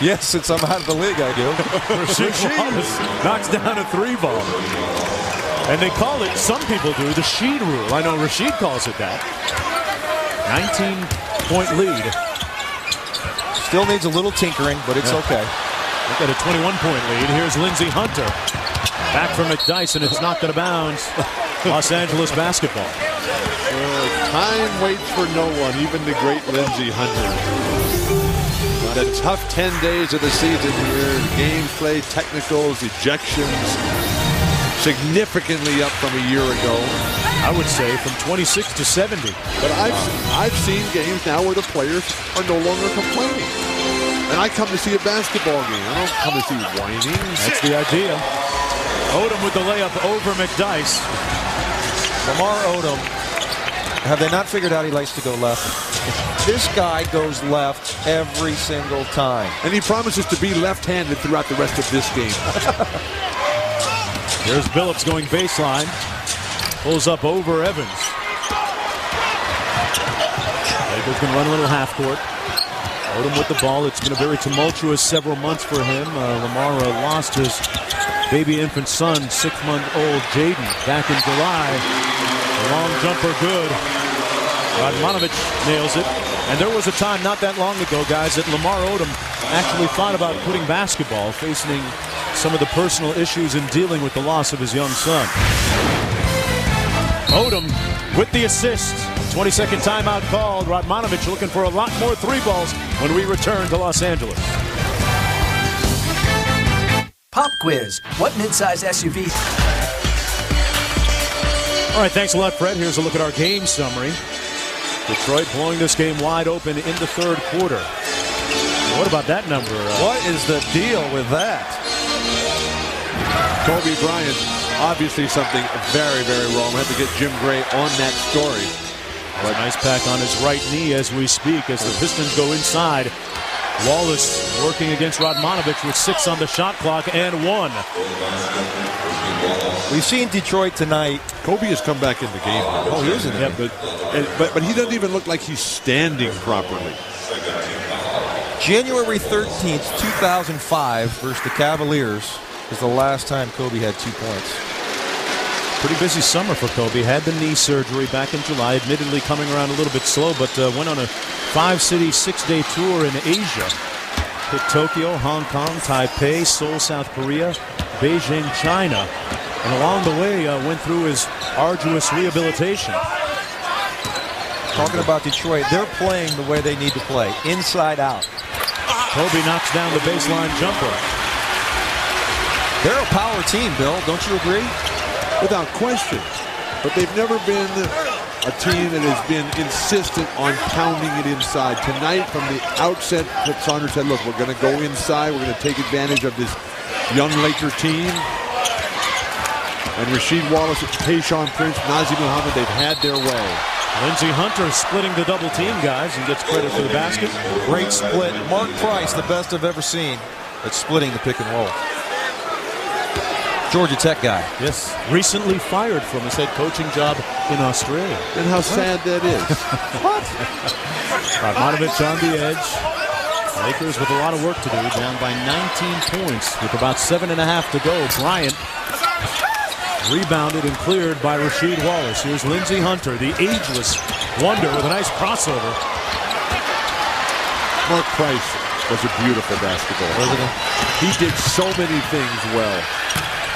[SPEAKER 4] Yes, since I'm out of the league, I do.
[SPEAKER 2] Rasheed Wallace knocks down a 3-ball. And they call it, some people do, the Sheed rule. I know Rasheed calls it that. 19-point lead.
[SPEAKER 4] Still needs a little tinkering, but it's okay.
[SPEAKER 2] Look at a 21-point lead. Here's Lindsey Hunter. Back from McDyess, and it's knocked out of bounds. Los Angeles basketball.
[SPEAKER 3] Time waits for no one, even the great Lindsey Hunter. The tough 10 days of the season here. Games played, technicals, ejections. Significantly up from a year ago.
[SPEAKER 2] I would say from 26 to 70.
[SPEAKER 3] But I've seen games now where the players are no longer complaining. And I come to see a basketball game. I don't come to see whining.
[SPEAKER 2] That's the idea. Odom with the layup over McDyess.
[SPEAKER 4] Lamar Odom, have they not figured out he likes to go left? This guy goes left every single time.
[SPEAKER 3] And he promises to be left-handed throughout the rest of this game.
[SPEAKER 2] Here's Billups going baseline. Pulls up over Evans. Lakers can run a little half court. Odom with the ball. It's been a very tumultuous several months for him. Lamar lost his baby infant son, 6-month-old Jaden, back in July. A long jumper good. Radmanovic nails it. And there was a time not that long ago, guys, that Lamar Odom actually thought about quitting basketball, facing some of the personal issues in dealing with the loss of his young son. Odom with the assist. 20-second timeout called. Radmanovic looking for a lot more 3-balls when we return to Los Angeles.
[SPEAKER 12] Pop quiz. What midsize SUV?
[SPEAKER 2] All right, thanks a lot, Fred. Here's a look at our game summary. Detroit blowing this game wide open in the third quarter. What about that number?
[SPEAKER 4] What is the deal with that?
[SPEAKER 3] Kobe Bryant, obviously something very, very wrong. We have to get Jim Gray on that story.
[SPEAKER 2] A nice pack on his right knee as we speak as the Pistons go inside. Wallace working against Radmanovic with 6 on the shot clock and 1.
[SPEAKER 4] We've seen Detroit tonight.
[SPEAKER 3] Kobe has come back in the game.
[SPEAKER 4] Oh, he is in it.
[SPEAKER 3] But he doesn't even look like he's standing properly.
[SPEAKER 4] January 13th, 2005 versus the Cavaliers is the last time Kobe had 2 points.
[SPEAKER 2] Pretty busy summer for Kobe. Had the knee surgery back in July, admittedly coming around a little bit slow, but went on a 5-city, 6-day tour in Asia. Hit Tokyo, Hong Kong, Taipei, Seoul, South Korea, Beijing, China. And along the way, went through his arduous rehabilitation.
[SPEAKER 4] Talking about Detroit, they're playing the way they need to play, inside out.
[SPEAKER 2] Kobe knocks down the baseline jumper.
[SPEAKER 4] They're a power team, Bill. Don't you agree?
[SPEAKER 3] Without question. But they've never been a team that has been insistent on pounding it inside. Tonight, from the outset, Saunders said, look, we're going to go inside. We're going to take advantage of this young Laker team. And Rasheed Wallace, Tayshaun Prince, Nazir Muhammad, they've had their way.
[SPEAKER 2] Lindsey Hunter splitting the double team, guys, and gets credit for the basket.
[SPEAKER 4] Great split. Mark Price, the best I've ever seen at splitting the pick and roll. Georgia Tech guy.
[SPEAKER 2] Yes, recently fired from his head coaching job in Australia.
[SPEAKER 3] And how sad that is.
[SPEAKER 2] What? Radmanovich on the edge. Lakers with a lot of work to do, down by 19 points with about 7.5 to go. Bryant rebounded and cleared by Rasheed Wallace. Here's Lindsey Hunter, the ageless wonder, with a nice crossover.
[SPEAKER 3] Mark Price was a beautiful basketball player. He did so many things well.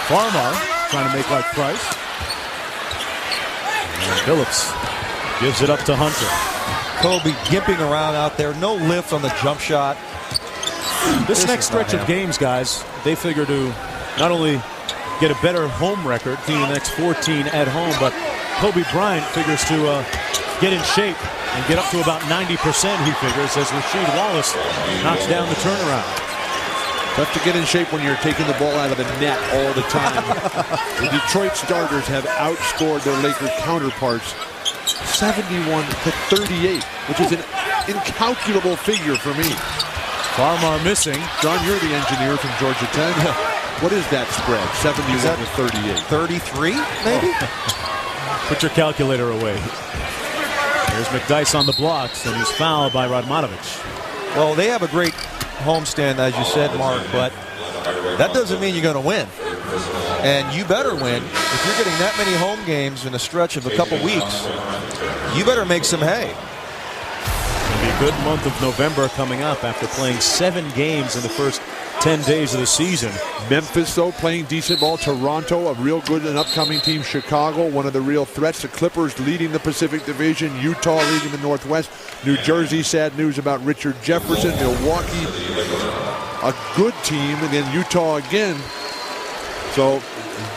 [SPEAKER 2] Farmar trying to make like Price. And Phillips gives it up to Hunter.
[SPEAKER 4] Kobe gimping around out there. No lift on the jump shot.
[SPEAKER 2] This next stretch of games, guys, they figure to not only get a better home record, being the next 14 at home, but Kobe Bryant figures to get in shape and get up to about 90%, he figures, as Rasheed Wallace knocks down the turnaround.
[SPEAKER 3] Tough to get in shape when you're taking the ball out of the net all the time. The Detroit starters have outscored their Laker counterparts 71-38, which is an incalculable figure for me.
[SPEAKER 2] Farmar missing.
[SPEAKER 3] John, you're the engineer from Georgia Tech. What is that spread? 71-38.
[SPEAKER 4] 33, maybe?
[SPEAKER 2] Put your calculator away. There's McDyess on the blocks, and he's fouled by Radmanovich.
[SPEAKER 4] Well, they have a great homestand, as you said, Mark, but that doesn't mean you're going to win. And you better win. If you're getting that many home games in a stretch of a couple weeks, you better make some hay.
[SPEAKER 2] It'll be a good month of November coming up after playing 7 games in the first 10 days of the season.
[SPEAKER 3] Memphis, though, playing decent ball. Toronto, a real good and upcoming team. Chicago, one of the real threats. The Clippers leading the Pacific Division. Utah leading the Northwest. New Jersey, sad news about Richard Jefferson. Milwaukee, a good team. And then Utah again. So,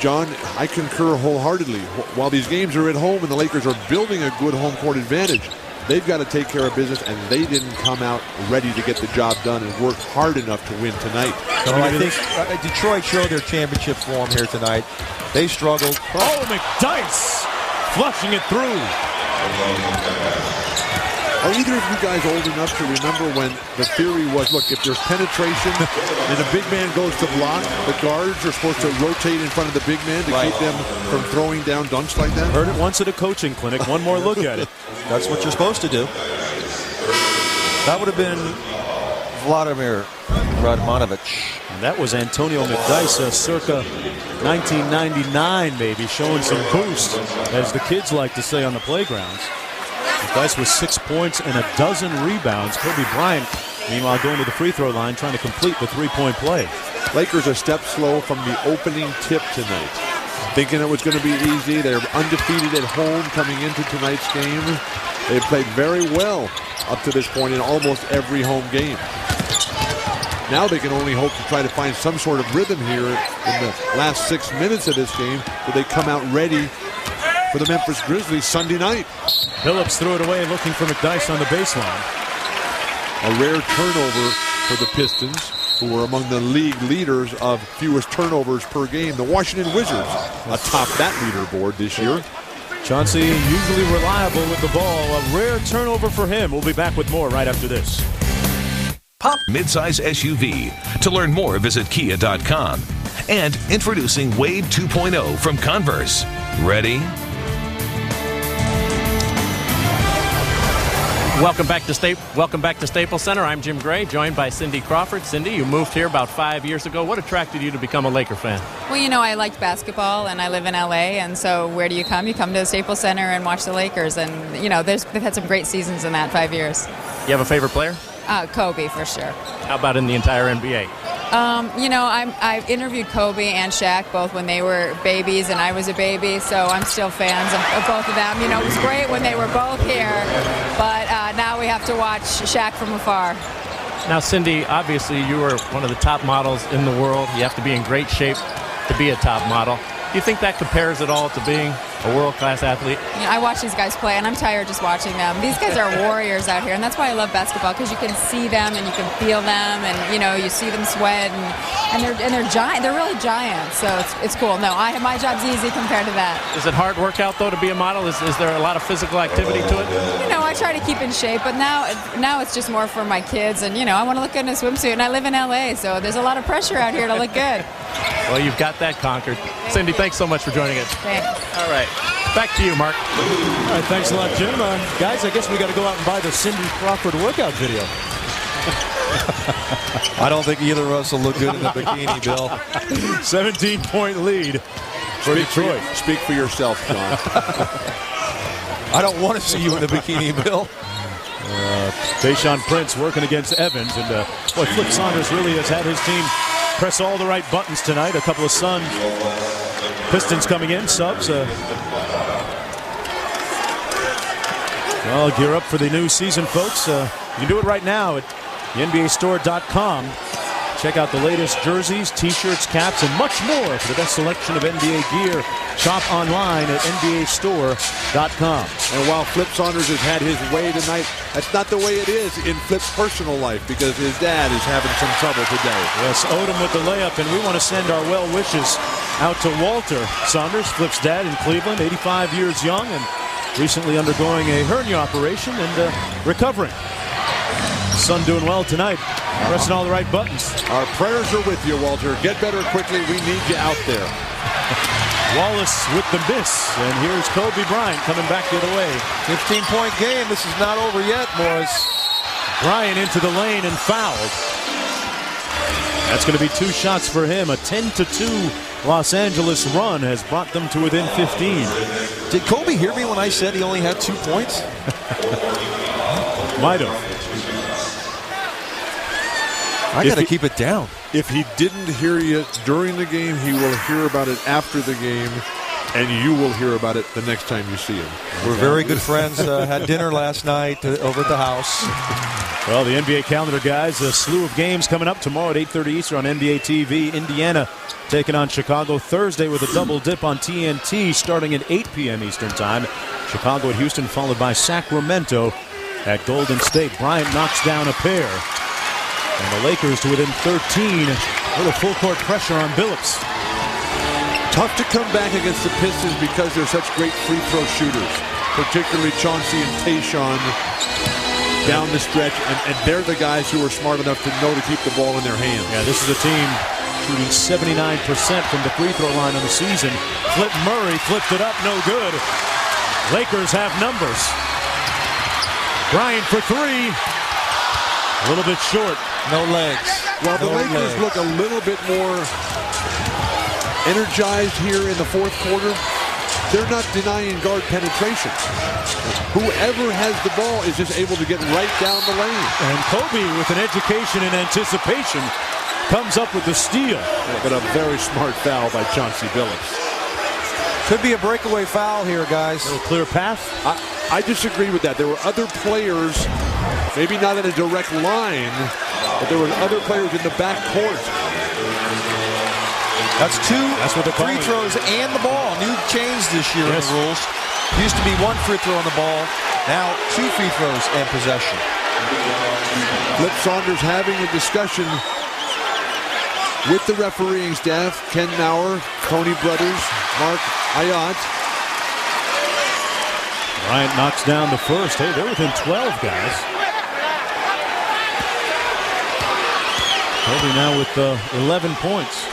[SPEAKER 3] John, I concur wholeheartedly. While these games are at home and the Lakers are building a good home court advantage, they've got to take care of business, and they didn't come out ready to get the job done and work hard enough to win tonight.
[SPEAKER 4] So I think Detroit showed their championship form here tonight. They struggled.
[SPEAKER 2] Oh, McDyess flushing it through.
[SPEAKER 3] Are either of you guys old enough to remember when the theory was, look, if there's penetration and a big man goes to block, the guards are supposed to rotate in front of the big man to keep them from throwing down dunks like that?
[SPEAKER 2] Heard it once at a coaching clinic. One more look at it.
[SPEAKER 4] That's what you're supposed to do. That would have been Vladimir Radmanovich.
[SPEAKER 2] And that was Antonio McDyess circa 1999, maybe, showing some boost, as the kids like to say on the playgrounds. McDyess with 6 points and a dozen rebounds. Kobe Bryant, meanwhile, going to the free throw line, trying to complete the three-point play.
[SPEAKER 3] Lakers a step slow from the opening tip tonight. Thinking it was going to be easy. They're undefeated at home coming into tonight's game. They played very well up to this point in almost every home game. Now they can only hope to try to find some sort of rhythm here in the last 6 minutes of this game, so they come out ready for the Memphis Grizzlies Sunday night.
[SPEAKER 2] Phillips threw it away, looking for McDyess on the baseline.
[SPEAKER 3] A rare turnover for the Pistons, who were among the league leaders of fewest turnovers per game. The Washington Wizards atop that leaderboard this year.
[SPEAKER 2] Chauncey, usually reliable with the ball. A rare turnover for him. We'll be back with more right after this.
[SPEAKER 8] Pop midsize SUV. To learn more, visit kia.com. And introducing Wade 2.0 from Converse. Ready?
[SPEAKER 5] Welcome back to Staples Center. I'm Jim Gray, joined by Cindy Crawford. Cindy, you moved here about 5 years ago. What attracted you to become a Laker fan?
[SPEAKER 14] Well, you know, I liked basketball, and I live in L.A., and so where do you come? You come to the Staples Center and watch the Lakers, and, you know, they've had some great seasons in that 5 years.
[SPEAKER 5] You have a favorite player?
[SPEAKER 14] Kobe, for sure.
[SPEAKER 5] How about in the entire NBA?
[SPEAKER 14] You know, I've interviewed Kobe and Shaq both when they were babies and I was a baby, so I'm still fans of both of them. You know, it was great when they were both here, but now we have to watch Shaq from afar.
[SPEAKER 5] Now, Cindy, obviously you are one of the top models in the world. You have to be in great shape to be a top model. Do you think that compares at all to being a world-class athlete?
[SPEAKER 14] You know, I watch these guys play, and I'm tired just watching them. These guys are warriors out here, and that's why I love basketball, because you can see them and you can feel them, and you see them sweat, and they're giant. They're really giants, so it's cool. No, my job's easy compared to that.
[SPEAKER 5] Is it hard workout though to be a model? Is there a lot of physical activity to it?
[SPEAKER 14] I try to keep in shape, but now it's just more for my kids, and I want to look good in a swimsuit, and I live in LA, so there's a lot of pressure out here to look good.
[SPEAKER 5] Well, you've got that conquered. Cindy, thanks so much for joining us.
[SPEAKER 14] Thanks.
[SPEAKER 5] All right. Back to you, Mark.
[SPEAKER 2] All right, thanks a lot, Jim. Guys, I guess we got to go out and buy the Cindy Crawford workout video.
[SPEAKER 4] I don't think either of us will look good in the bikini, Bill.
[SPEAKER 2] 17-point lead for Detroit.
[SPEAKER 3] Speak for yourself, John.
[SPEAKER 4] I don't want to see you in the bikini, Bill.
[SPEAKER 2] Tayshaun Prince working against Evans. And Flip Saunders really has had his team press all the right buttons tonight. A couple of Sun Pistons coming in, subs. Well, gear up for the new season, folks. You can do it right now at thenbastore.com. Check out the latest jerseys, t-shirts, caps, and much more for the best selection of NBA gear. Shop online at nbastore.com.
[SPEAKER 3] And while Flip Saunders has had his way tonight, that's not the way it is in Flip's personal life, because his dad is having some trouble today.
[SPEAKER 2] Yes, Odom with the layup, and we want to send our well wishes out to Walter Saunders, Flip's dad in Cleveland, 85 years young, and recently undergoing a hernia operation and recovering. Son doing well tonight, pressing all the right buttons.
[SPEAKER 3] Our prayers are with you, Walter. Get better quickly. We need you out there.
[SPEAKER 2] Wallace with the miss, and here's Kobe Bryant coming back the other way.
[SPEAKER 4] 15-point game. This is not over yet, boys.
[SPEAKER 2] Bryant into the lane and fouled. That's going to be 2 shots for him. A 10-2 Los Angeles run has brought them to within 15.
[SPEAKER 4] Did Kobe hear me when I said he only had 2 points?
[SPEAKER 2] Might have.
[SPEAKER 4] I got to keep it down.
[SPEAKER 3] If he didn't hear you during the game, he will hear about it after the game, and you will hear about it the next time you see him.
[SPEAKER 4] We're very good friends. Had dinner last night over at the house.
[SPEAKER 2] Well, the NBA calendar, guys, a slew of games coming up tomorrow at 8:30 Eastern on NBA TV. Indiana taking on Chicago Thursday with a double dip on TNT starting at 8 p.m. Eastern time. Chicago at Houston, followed by Sacramento at Golden State. Bryant knocks down a pair. And the Lakers to within 13. A little full court pressure on Billups.
[SPEAKER 3] Tough to come back against the Pistons because they're such great free throw shooters, particularly Chauncey and Tayshaun down the stretch, and they're the guys who are smart enough to know to keep the ball in their hands.
[SPEAKER 2] Yeah, this is a team shooting 79% from the free throw line on the season. Flip Murray flipped it up, no good. Lakers have numbers. Bryant for 3. A little bit short.
[SPEAKER 4] No legs.
[SPEAKER 3] Well, the Lakers look a little bit more energized here in the fourth quarter. They're not denying guard penetration. Whoever has the ball is just able to get right down the lane.
[SPEAKER 2] And Kobe, with an education and anticipation, comes up with the steal.
[SPEAKER 3] Yeah, but a very smart foul by Chauncey Billups.
[SPEAKER 4] Could be a breakaway foul here, guys.
[SPEAKER 2] A little clear path.
[SPEAKER 3] I disagree with that. There were other players, maybe not in a direct line, but there were other players in the back court.
[SPEAKER 4] That's 2
[SPEAKER 2] what they're
[SPEAKER 4] free
[SPEAKER 2] calling
[SPEAKER 4] throws and the ball. New change this year in the rules. Used to be 1 free throw on the ball. Now 2 free throws and possession.
[SPEAKER 3] Flip Saunders having a discussion with the refereeing staff. Ken Maurer, Tony Brothers, Mark Ayat.
[SPEAKER 2] Bryant knocks down the first. Hey, they're within 12, guys. Kobe now with 11 points.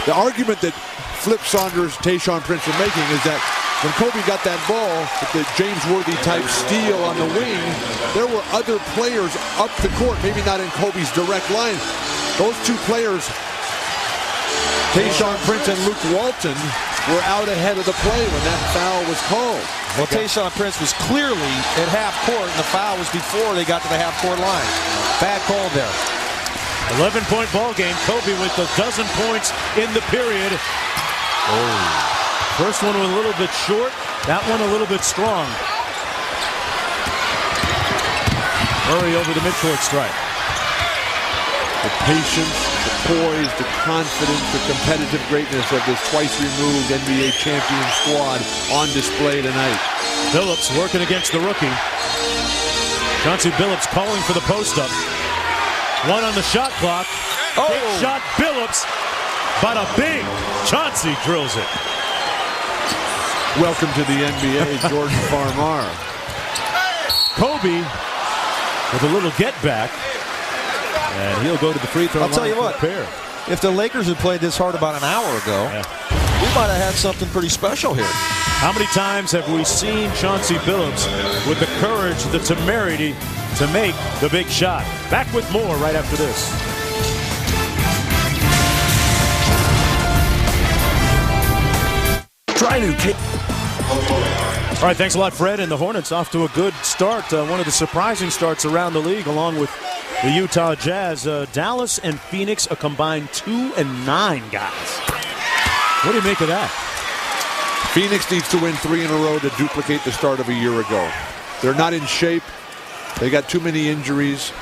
[SPEAKER 3] The argument that Flip Saunders, Tayshaun Prince are making is that when Kobe got that ball, with the James Worthy type steal on the wing, there were other players up the court, maybe not in Kobe's direct line. Those 2 players, Tayshaun Prince and Luke Walton, were out ahead of the play when that foul was called.
[SPEAKER 4] Well, Tayshaun Prince was clearly at half court, and the foul was before they got to the half court line. Bad call there.
[SPEAKER 2] 11-point ball game. Kobe with a dozen points in the period. First one was a little bit short. That one a little bit strong. Murray over the midcourt stripe.
[SPEAKER 3] The patience, the poise, the confidence, the competitive greatness of this twice-removed NBA champion squad on display tonight.
[SPEAKER 2] Billups working against the rookie. Chauncey Billups calling for the post-up. One on the shot clock. Big shot, Billups. Bada bing. Chauncey drills it.
[SPEAKER 3] Welcome to the NBA, Jordan Farmar.
[SPEAKER 2] Kobe with a little get back. And he'll go to the free throw line.
[SPEAKER 4] I'll tell you what, if the Lakers had played this hard about an hour ago, we might have had something pretty special here.
[SPEAKER 2] How many times have we seen Chauncey Billups with the courage, the temerity to make the big shot? Back with more right after this.
[SPEAKER 8] Try new
[SPEAKER 2] All right, thanks a lot, Fred. And the Hornets off to a good start. One of the surprising starts around the league, along with the Utah Jazz. Dallas and Phoenix, a combined 2-9, guys. What do you make of that?
[SPEAKER 3] Phoenix needs to win 3 in a row to duplicate the start of a year ago. They're not in shape. They got too many injuries.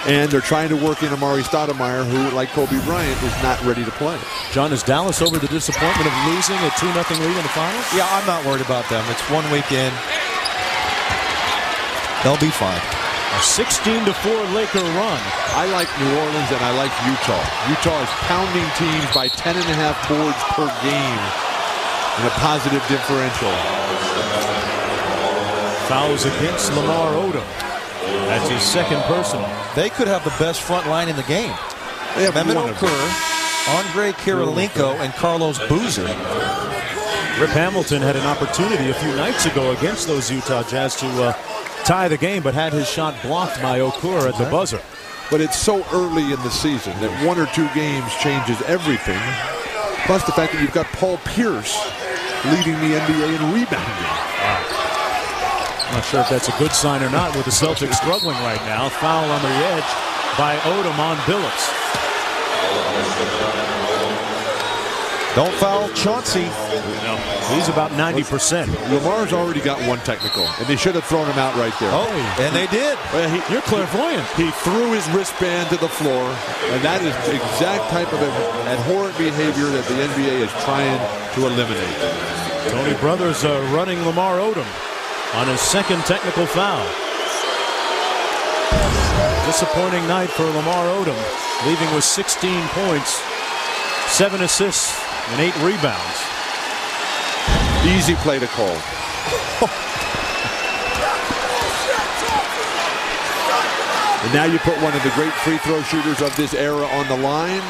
[SPEAKER 3] And they're trying to work in Amari Stoudemire, who, like Kobe Bryant, is not ready to play.
[SPEAKER 2] John, is Dallas over the disappointment of losing a 2-0 lead in the finals?
[SPEAKER 4] Yeah, I'm not worried about them. It's 1 week in. They'll be fine.
[SPEAKER 2] A 16-4 Laker run.
[SPEAKER 3] I like New Orleans and I like Utah. Utah is pounding teams by 10.5 boards per game in a positive differential.
[SPEAKER 2] Fouls against Lamar Odom. That's his second personal.
[SPEAKER 4] They could have the best front line in the game.
[SPEAKER 3] They have
[SPEAKER 4] Mehmet
[SPEAKER 3] one of
[SPEAKER 4] Okur, Andre Kirilenko, and Carlos Boozer.
[SPEAKER 2] Rip Hamilton had an opportunity a few nights ago against those Utah Jazz to tie the game, but had his shot blocked by Okur at the buzzer.
[SPEAKER 3] But it's so early in the season that 1 or 2 games changes everything. Plus the fact that you've got Paul Pierce leading the NBA in rebounding.
[SPEAKER 2] I'm not sure if that's a good sign or not with the Celtics struggling right now. Foul on the edge by Odom on Billups.
[SPEAKER 4] Don't foul Chauncey.
[SPEAKER 2] No, he's about 90%.
[SPEAKER 3] Lamar's already got 1 technical, and they should have thrown him out right there.
[SPEAKER 4] Oh, and they did.
[SPEAKER 3] Well,
[SPEAKER 2] You're clairvoyant.
[SPEAKER 3] He threw his wristband to the floor, and that is the exact type of abhorrent behavior that the NBA is trying to eliminate.
[SPEAKER 2] Tony Brothers running Lamar Odom on his second technical foul. Disappointing night for Lamar Odom, leaving with 16 points, 7 assists, and 8 rebounds.
[SPEAKER 3] Easy play to call. And now you put one of the great free throw shooters of this era on the line.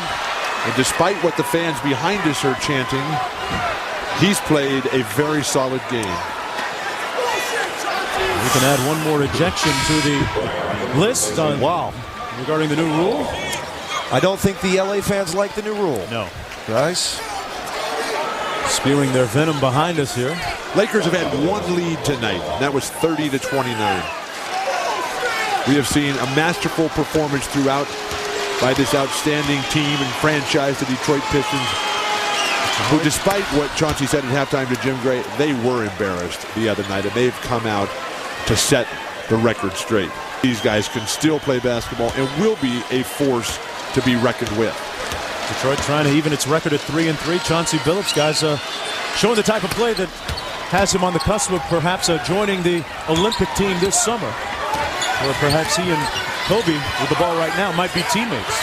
[SPEAKER 3] And despite what the fans behind us are chanting, he's played a very solid game.
[SPEAKER 2] We can add one more ejection to the list on regarding the new rule.
[SPEAKER 4] I don't think the LA fans like the new rule.
[SPEAKER 2] No.
[SPEAKER 4] Guys.
[SPEAKER 2] Spewing their venom behind us here.
[SPEAKER 3] Lakers have had 1 lead tonight. That was 30-29. We have seen a masterful performance throughout by this outstanding team and franchise, the Detroit Pistons, who, despite what Chauncey said at halftime to Jim Gray, they were embarrassed the other night, and they've come out to set the record straight. These guys can still play basketball and will be a force to be reckoned with.
[SPEAKER 2] Detroit trying to even its record at 3-3. Chauncey Billups, guys, showing the type of play that has him on the cusp of perhaps joining the Olympic team this summer. Or perhaps he and Kobe, with the ball right now, might be teammates.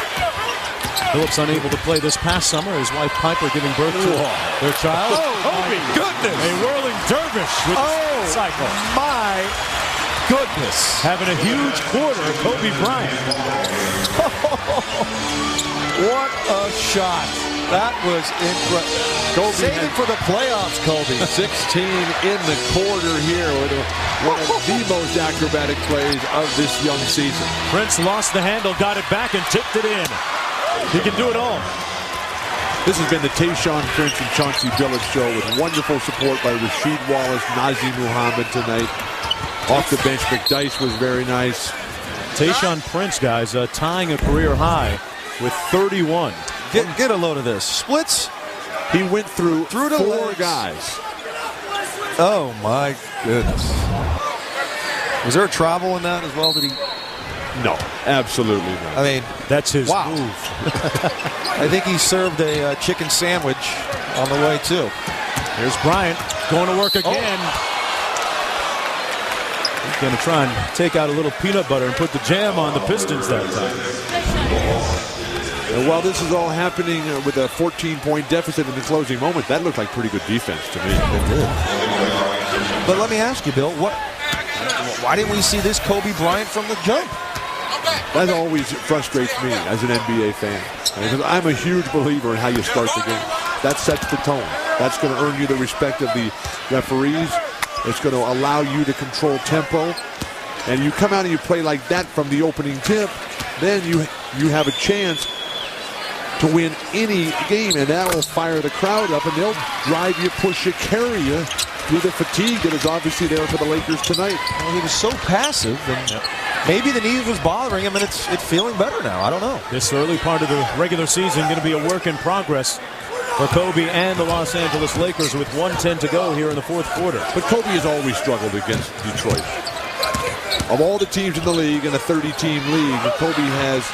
[SPEAKER 2] Billups unable to play this past summer. His wife Piper giving birth to their child.
[SPEAKER 4] Oh, my goodness.
[SPEAKER 2] A whirling dervish with the cycle.
[SPEAKER 4] My goodness.
[SPEAKER 2] Having a huge quarter, Kobe Bryant.
[SPEAKER 4] What a shot. That was incredible. Save it for the playoffs, Kobe.
[SPEAKER 3] 16 in the quarter here with one of the most acrobatic plays of this young season.
[SPEAKER 2] Prince lost the handle, got it back, and tipped it in. He can do it all.
[SPEAKER 3] This has been the Tayshaun Prince and Chauncey Billups show with wonderful support by Rasheed Wallace, Nazir Muhammad tonight. Off the bench, McDyess was very nice.
[SPEAKER 2] Tayshaun Prince, guys, tying a career high with 31.
[SPEAKER 4] Get a load of this. Splits.
[SPEAKER 3] He went through
[SPEAKER 4] the
[SPEAKER 3] 4
[SPEAKER 4] legs.
[SPEAKER 3] guys.
[SPEAKER 4] Oh, my goodness. Was there a travel in that as well? Did he?
[SPEAKER 3] No, absolutely not.
[SPEAKER 4] I mean,
[SPEAKER 2] that's his
[SPEAKER 3] Wow.
[SPEAKER 2] move.
[SPEAKER 4] I think he served a chicken sandwich on the way, too.
[SPEAKER 2] Here's Bryant going to work again. He's going to try and take out a little peanut butter and put the jam on the Pistons that time.
[SPEAKER 3] And while this is all happening with a 14-point deficit in the closing moment, that looked like pretty good defense to me.
[SPEAKER 4] It did. But let me ask you, Bill, why didn't we see this Kobe Bryant from the jump?
[SPEAKER 3] That always frustrates me as an NBA fan, because I'm a huge believer in how you start the game. That sets the tone. That's going to earn you the respect of the referees. It's going to allow you to control tempo. And you come out and you play like that from the opening tip, then you have a chance to win any game, and that will fire the crowd up, and they'll drive you, push you, carry you through the fatigue that is obviously there for the Lakers tonight.
[SPEAKER 4] Well, he was so passive, and maybe the knees was bothering him, and it's feeling better now. I don't know.
[SPEAKER 2] This early part of the regular season going to be a work in progress for Kobe and the Los Angeles Lakers with 1:10 to go here in the fourth quarter.
[SPEAKER 3] But Kobe has always struggled against Detroit. Of all the teams in the league, in a 30-team league, Kobe has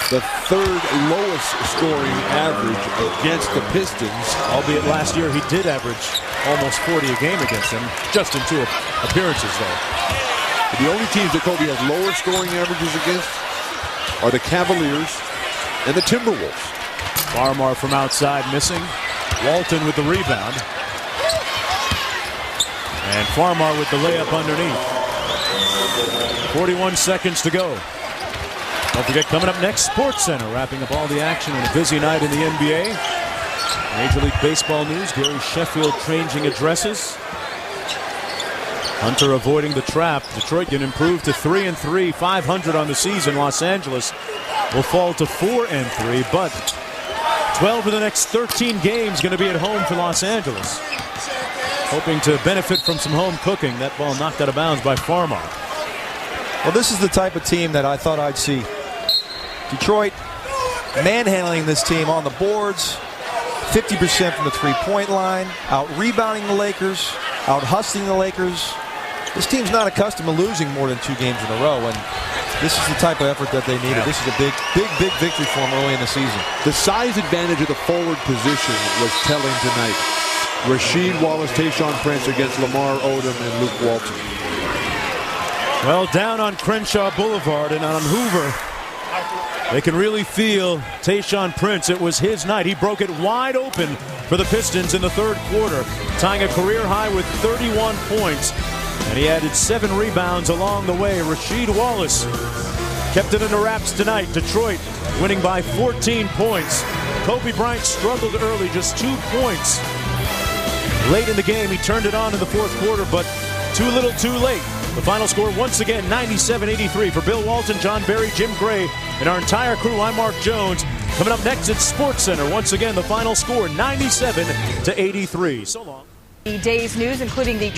[SPEAKER 3] the third lowest scoring average against the Pistons.
[SPEAKER 2] Albeit last year he did average almost 40 a game against them, just in 2 appearances though.
[SPEAKER 3] The only teams that Kobe has lower scoring averages against are the Cavaliers and the Timberwolves.
[SPEAKER 2] Farmar from outside missing. Walton with the rebound. And Farmar with the layup underneath. 41 seconds to go. Don't forget, coming up next, Sports Center, wrapping up all the action on a busy night in the NBA. Major League Baseball news, Gary Sheffield changing addresses. Hunter avoiding the trap. Detroit can improve to 3-3, 500 on the season. Los Angeles will fall to 4-3, but 12 of the next 13 games going to be at home for Los Angeles. Hoping to benefit from some home cooking. That ball knocked out of bounds by Farmar.
[SPEAKER 4] Well, this is the type of team that I thought I'd see. Detroit manhandling this team on the boards, 50% from the three-point line, out-rebounding the Lakers, out-hustling the Lakers. This team's not accustomed to losing more than 2 games in a row, and this is the type of effort that they needed. This is a big victory for them early in the season.
[SPEAKER 3] The size advantage of the forward position was telling tonight. Rasheed Wallace, Tayshaun Prince against Lamar Odom and Luke Walton.
[SPEAKER 2] Well, down on Crenshaw Boulevard and on Hoover, they can really feel Tayshaun Prince. It was his night. He broke it wide open for the Pistons in the third quarter, tying a career high with 31 points. And he added 7 rebounds along the way. Rasheed Wallace kept it in the wraps tonight. Detroit winning by 14 points. Kobe Bryant struggled early, just 2 points. Late in the game, he turned it on in the fourth quarter, but too little too late. The final score, once again, 97-83. For Bill Walton, John Barry, Jim Gray, and our entire crew, I'm Mark Jones. Coming up next at Sports Center, once again, the final score, 97-83. So long.
[SPEAKER 15] The day's news, including the